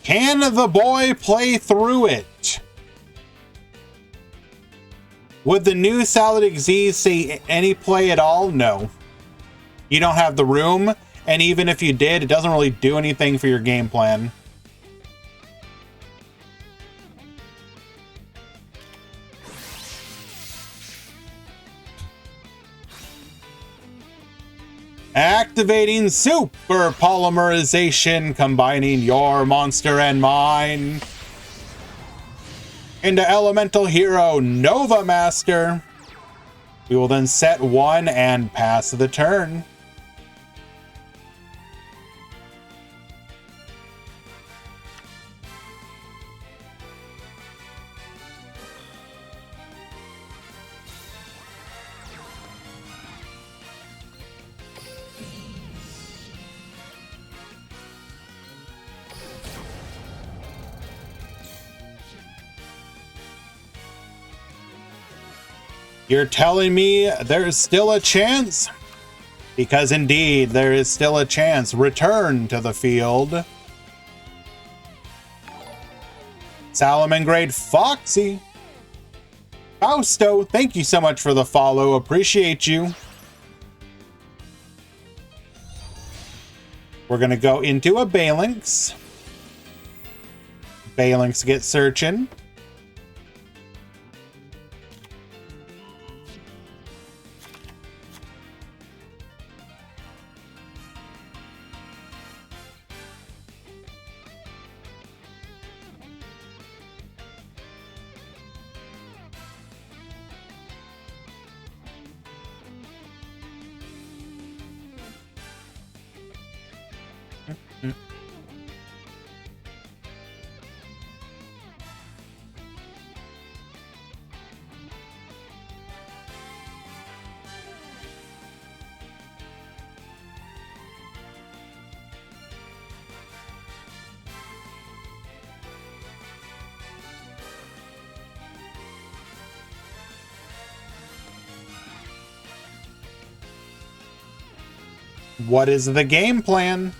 Can the boy play through it? Would the new Salad Xyz say any play at all? No. You don't have the room, and even if you did, it doesn't really do anything for your game plan. Activating super polymerization, combining your monster and mine into elemental hero Nova Master. We will then set one and pass the turn. You're telling me there's still a chance? Because indeed, there is still a chance. Return to the field. Salamangrade Foxy. Fausto, thank you so much for the follow. Appreciate you. We're going to go into a Balinx. Balinx get searching. What is the game plan?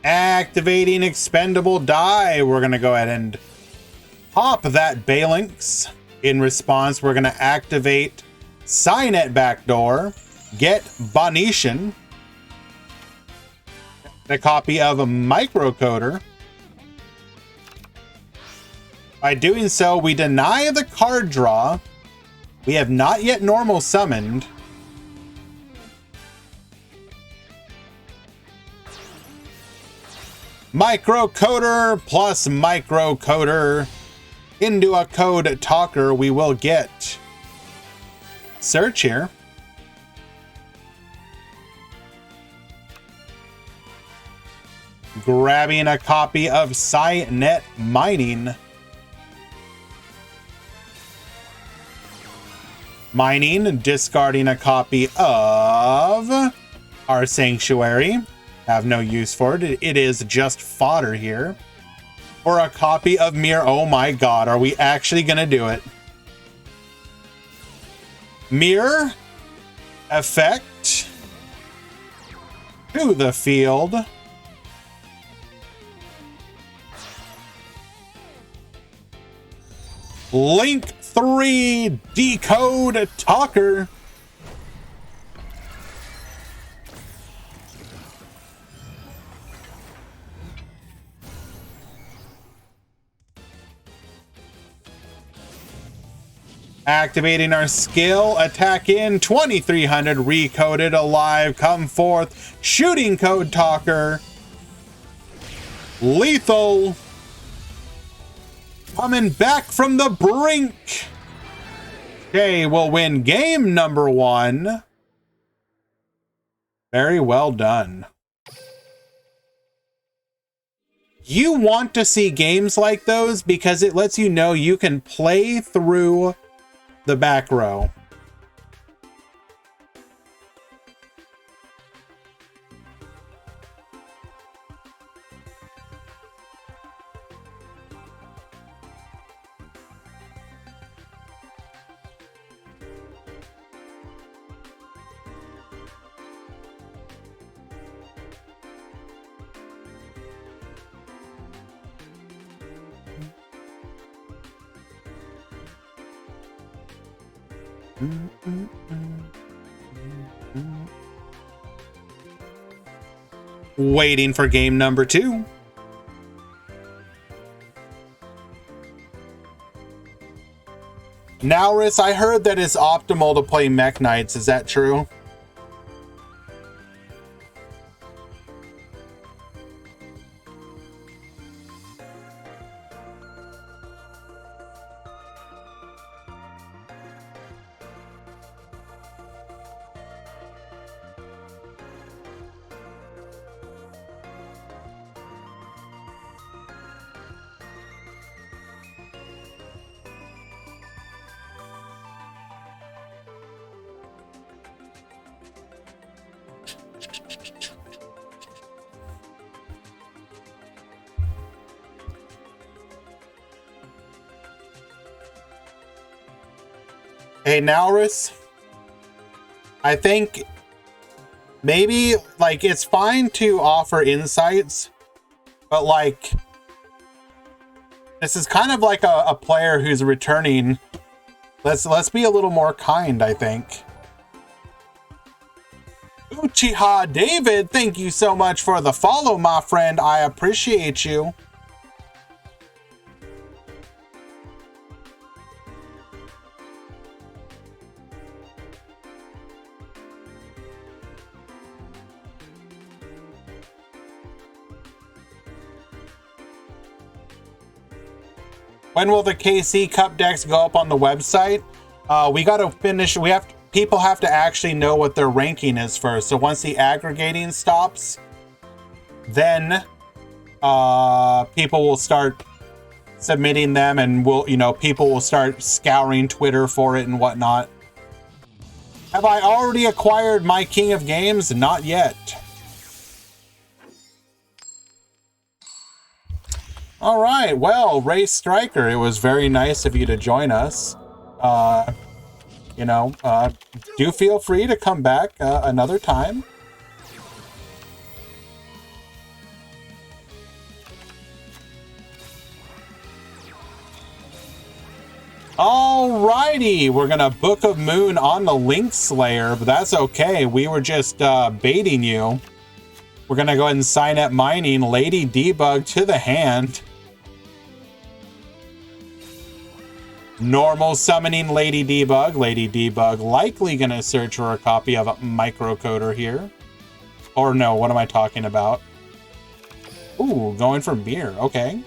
Activating expendable die. We're going to go ahead and pop that Balinx. In response, we're going to activate Signet Backdoor, get Bonetian, a copy of a Microcoder. By doing so, we deny the card draw. We have not yet normal summoned. Microcoder plus Microcoder into a code talker. We will get search here. Grabbing a copy of Signet Mining. Mining, discarding a copy of our Sanctuary. Have no use for it. It is just fodder here. Or a copy of Mirror. Oh my god, are we actually gonna do it? Mirror effect to the field. Link 3 decode talker. Activating our skill, attack in, 2300, recoded, alive, come forth, shooting code talker, lethal, coming back from the brink. Okay, we'll win game number 1. Very well done. You want to see games like those because it lets you know you can play through the back row. Waiting for game number 2. Naurus, I heard that it's optimal to play Mech Knights. Is that true? Hey, Naurus, I think maybe, like, it's fine to offer insights, but, like, this is kind of like a player who's returning. Let's be a little more kind, I think. Uchiha David, thank you so much for the follow, my friend. I appreciate you. When will the KC Cup decks go up on the website? We got to finish. People have to actually know what their ranking is first. So once the aggregating stops, then people will start submitting them, and people will start scouring Twitter for it and whatnot. Have I already acquired my King of Games? Not yet. All right, well, Ray Striker, it was very nice of you to join us. Do feel free to come back another time. Alrighty, we're gonna Book of Moon on the Link Slayer, but that's okay. We were just baiting you. We're gonna go ahead and sign up mining Lady Debug to the hand. Normal summoning Lady Debug. Lady Debug likely gonna search for a copy of a Microcoder here. Or no, what am I talking about? Ooh, going for beer, okay.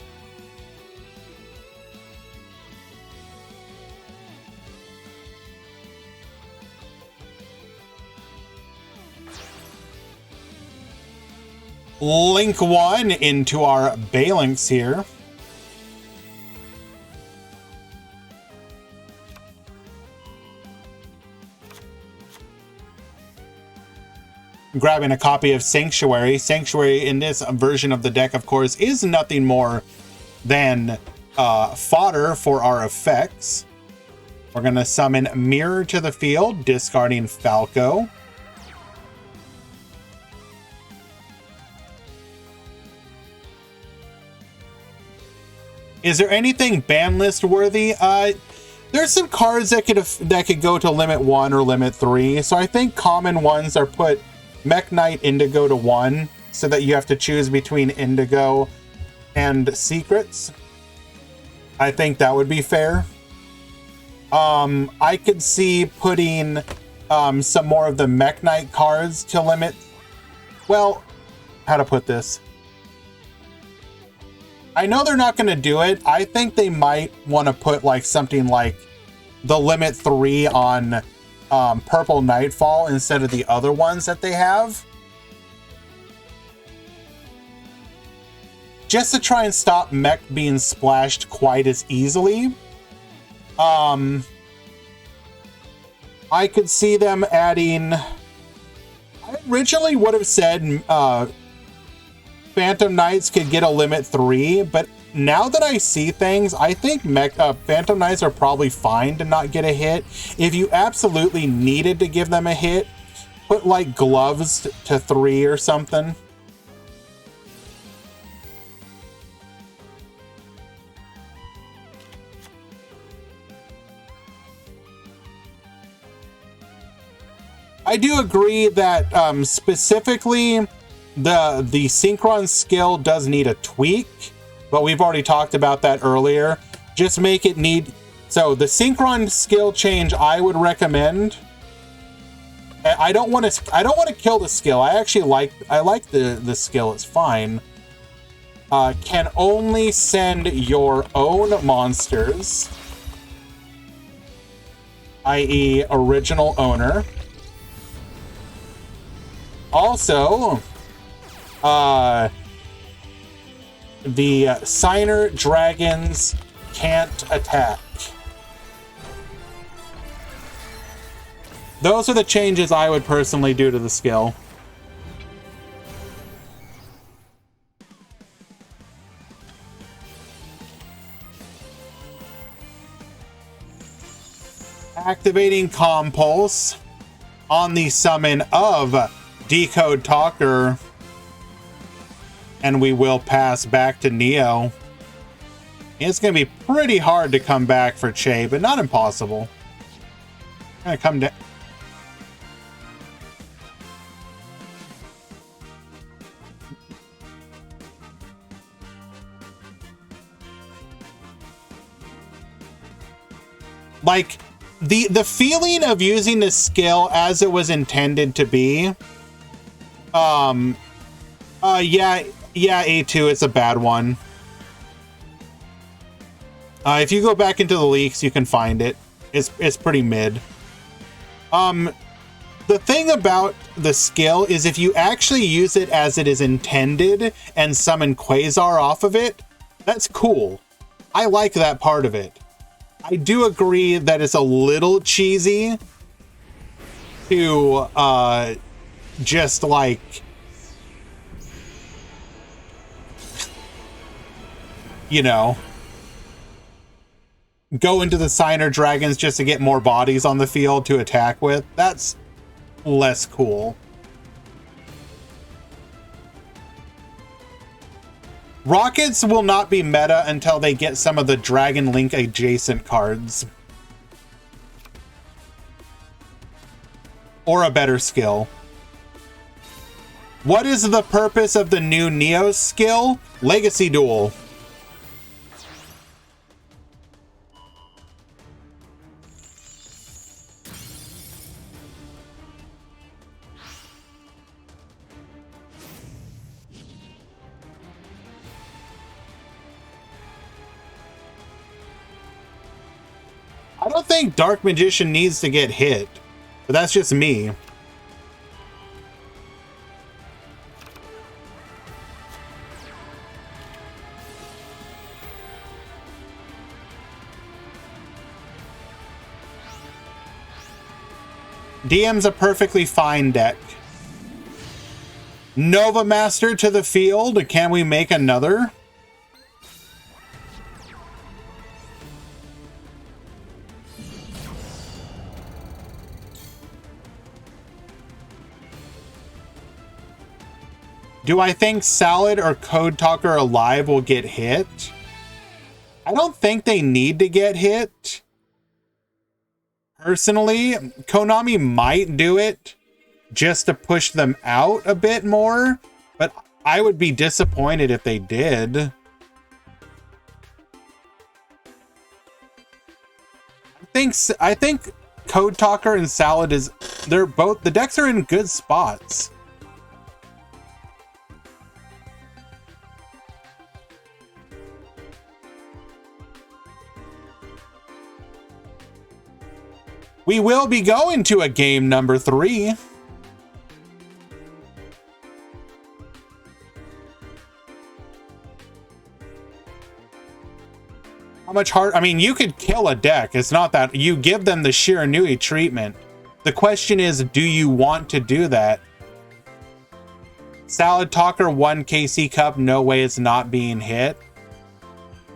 Link 1 into our Balinks here. Grabbing a copy of Sanctuary. Sanctuary in this version of the deck, of course, is nothing more than fodder for our effects. We're going to summon Mirror to the field, discarding Falco. Is there anything ban list worthy? There's some cards that could go to limit 1 or limit 3. So I think common ones are put Mech Knight Indigo to 1, so that you have to choose between Indigo and Secrets. I think that would be fair. I could see putting some more of the Mech Knight cards to limit. Well, how to put this? I know they're not going to do it. I think they might want to put like something like the limit 3 on Purple Nightfall instead of the other ones that they have. Just to try and stop Mech being splashed quite as easily. I could see them adding... I originally would have said Phantom Knights could get a limit 3, but now that I see things, I think Phantom Knights are probably fine to not get a hit. If you absolutely needed to give them a hit, put like gloves to 3 or something. I do agree that specifically the Synchron skill does need a tweak, but we've already talked about that earlier. Just make it need... So the Synchron skill change I would recommend... I don't want to kill the skill. I actually like the skill. It's fine. Can only send your own monsters, i.e. original owner. Also, the Signer Dragons can't attack. Those are the changes I would personally do to the skill. Activating Compulse on the summon of Decode Talker, and we will pass back to Neo. It's going to be pretty hard to come back for Che, but not impossible. Gonna come down. Like, the feeling of using this skill as it was intended to be, yeah, A2, it's a bad one. If you go back into the leaks, you can find it. It's pretty mid. The thing about the skill is if you actually use it as it is intended and summon Quasar off of it, that's cool. I like that part of it. I do agree that it's a little cheesy to just like go into the Signer Dragons just to get more bodies on the field to attack with. That's less cool. Rockets will not be meta until they get some of the Dragon Link adjacent cards. Or a better skill. What is the purpose of the new Neo skill? Legacy Duel. I don't think Dark Magician needs to get hit, but that's just me. DM's a perfectly fine deck. Nova Master to the field. Can we make another? Do I think Salad or Code Talker Alive will get hit? I don't think they need to get hit. Personally, Konami might do it just to push them out a bit more, but I would be disappointed if they did. think Code Talker and Salad the decks are in good spots. We will be going to a game number 3. How much hard? I mean, you could kill a deck. It's not that you give them the Shiranui treatment. The question is, do you want to do that? Salad Talker 1 KC Cup, no way it's not being hit.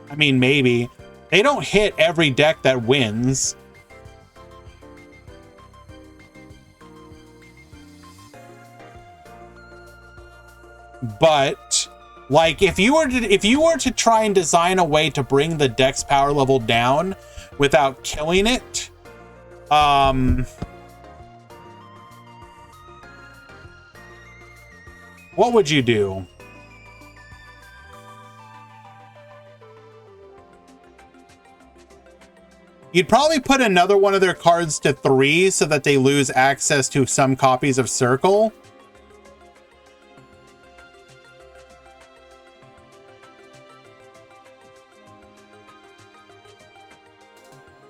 I mean, maybe. They don't hit every deck that wins. But like if you were to try and design a way to bring the deck's power level down without killing it, what would you do? You'd probably put another one of their cards to 3 so that they lose access to some copies of Circle.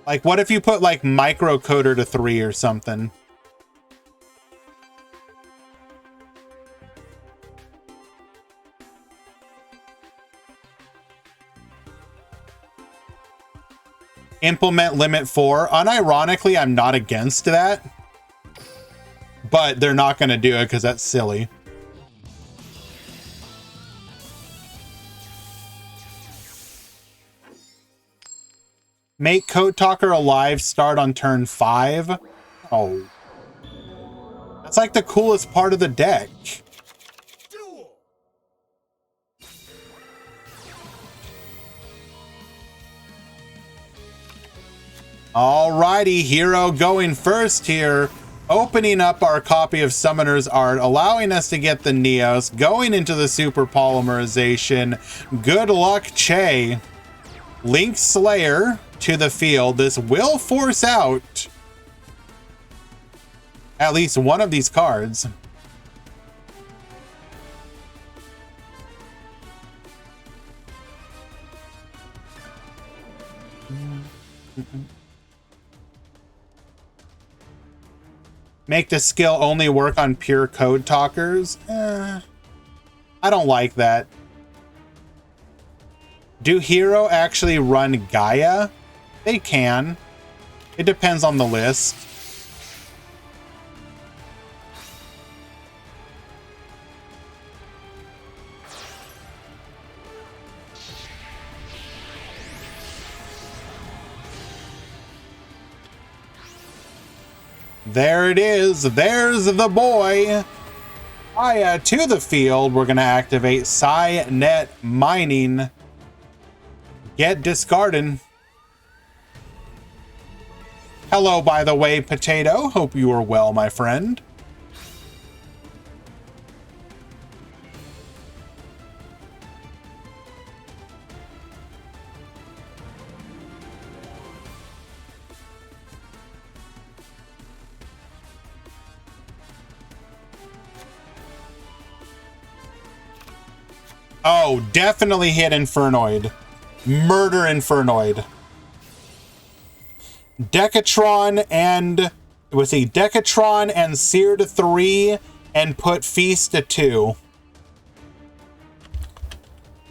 Like, what if you put, like, Microcoder to 3 or something? Implement Limit 4. Unironically, I'm not against that. But they're not going to do it because that's silly. Make Code Talker alive, start on turn 5. Oh. That's like the coolest part of the deck. Duel. Alrighty, Hero going first here. Opening up our copy of Summoner's Art, allowing us to get the Neos, going into the Super Polymerization. Good luck, Che. Link Slayer to the field. This will force out at least one of these cards. Make the skill only work on pure Code Talkers? I don't like that. Do Hero actually run Gaia? They can. It depends on the list. There it is. There's the boy. To the field. We're going to activate Psynet Mining. Get discarded. Hello, by the way, Potato. Hope you are well, my friend. Oh, definitely hit Infernoid. Murder Infernoid. Decatron and... Was he Decatron and Sear to 3 and put Feast to 2.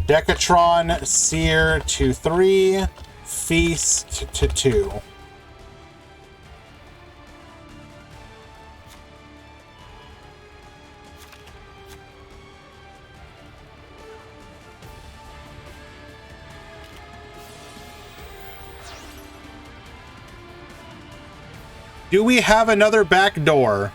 Decatron, Sear to 3, Feast to 2. Do we have another back door?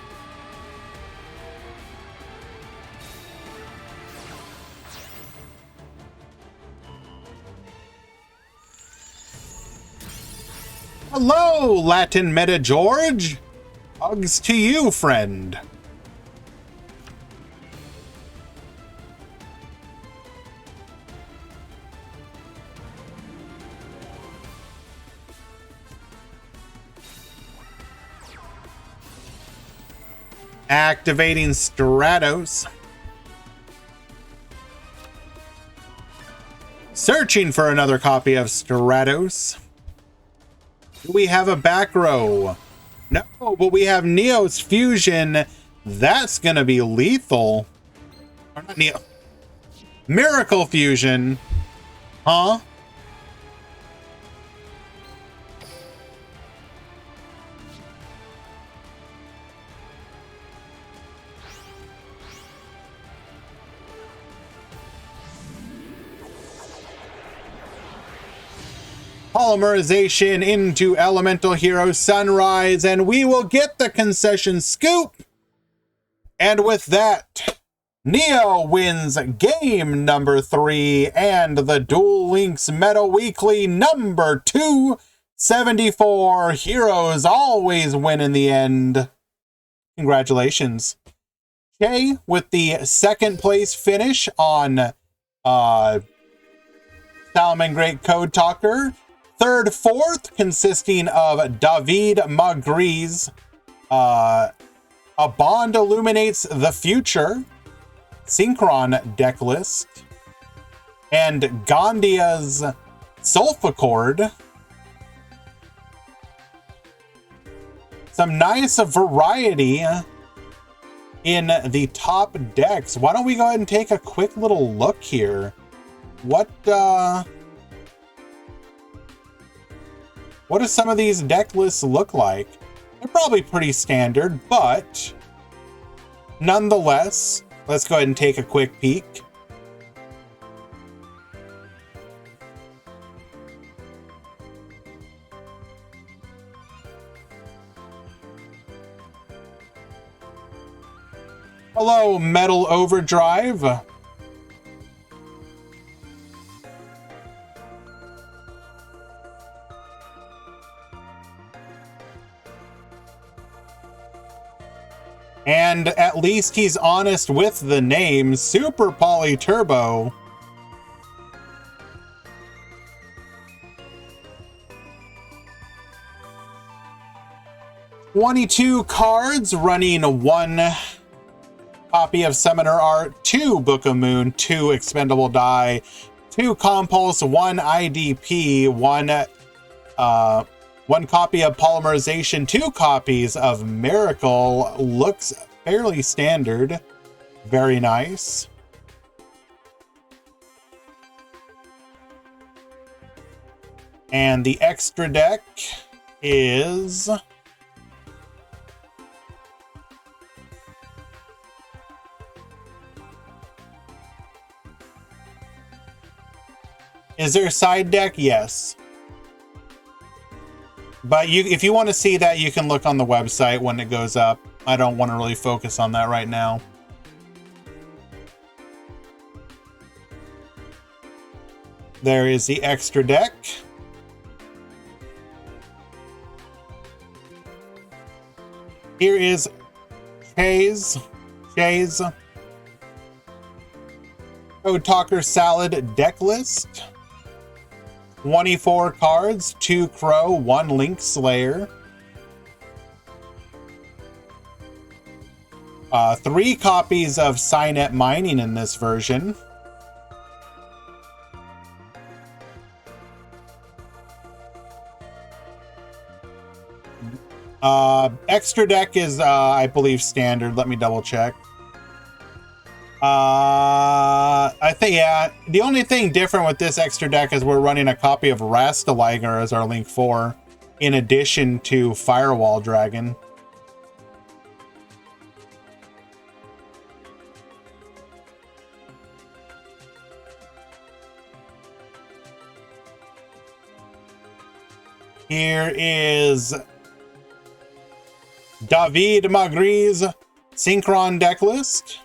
Hello, Latin Meta George. Hugs to you, friend. Activating Stratos. Searching for another copy of Stratos. Do we have a back row? No, but we have Neo's Fusion. That's gonna be lethal. Or not Neo. Miracle Fusion. Huh? Polymerization into Elemental Hero Sunrise, and we will get the concession scoop. And with that, Neo wins game number 3 and the Duel Links Meta Weekly number 274. Heroes always win in the end. Congratulations. Jay with the second place finish on Salmon Great Code Talker. Third, fourth, consisting of David Magriz. A Bond Illuminates the Future. Synchron deck list. And Gandia's Sulfachord. Some nice variety in the top decks. Why don't we go ahead and take a quick little look here? What do some of these deck lists look like? They're probably pretty standard, but nonetheless, let's go ahead and take a quick peek. Hello, Metal Overdrive. And at least he's honest with the name, Super Poly Turbo. "22 cards, running 1 copy of Summoner Art, 2 Book of Moon, 2 Expendable Die, 2 Compulse, 1 IDP, 1 copy of Polymerization, 2 copies of Miracle." Looks fairly standard. Very nice. And the extra deck is there a side deck? Yes. But if you want to see that, you can look on the website when it goes up. I don't want to really focus on that right now. There is the extra deck. Here is Chase Code Talker Salad deck list. 24 cards, 2 Crow, 1 Link Slayer. 3 copies of Cynet Mining in this version. Extra deck is, I believe, standard. Let me double check. I think, yeah, the only thing different with this extra deck is we're running a copy of Rastaliger as our Link 4, in addition to Firewall Dragon. Here is David Magriz Synchron deck list.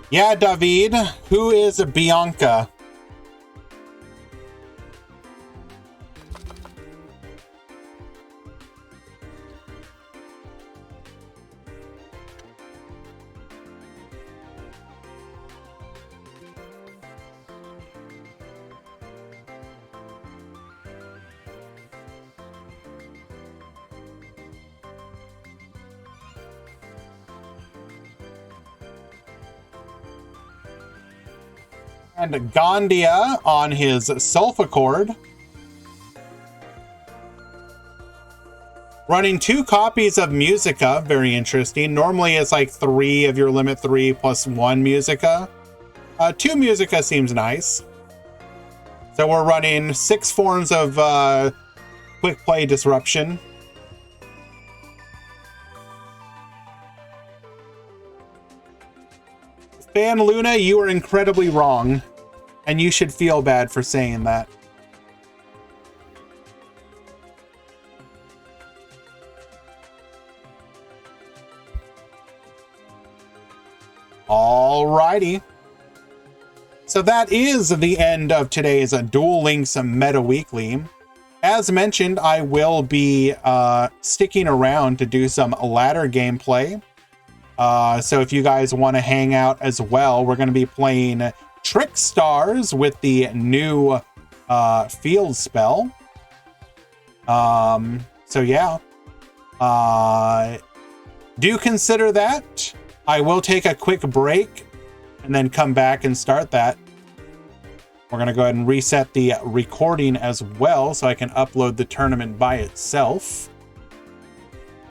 Yeah, David, who is Bianca? And Gandia on his Sulfa Cord. Running 2 copies of Musica, very interesting. Normally it's like 3 of your limit 3 plus 1 Musica. 2 Musica seems nice. So we're running 6 forms of Quick Play Disruption. Fan Luna, you are incredibly wrong. And you should feel bad for saying that. Alrighty. So that is the end of today's Duel Links Meta Weekly. As mentioned, I will be sticking around to do some ladder gameplay. So if you guys want to hang out as well, we're going to be playing Trick Stars with the new field spell. So yeah. Do consider that. I will take a quick break and then come back and start that. We're going to go ahead and reset the recording as well so I can upload the tournament by itself.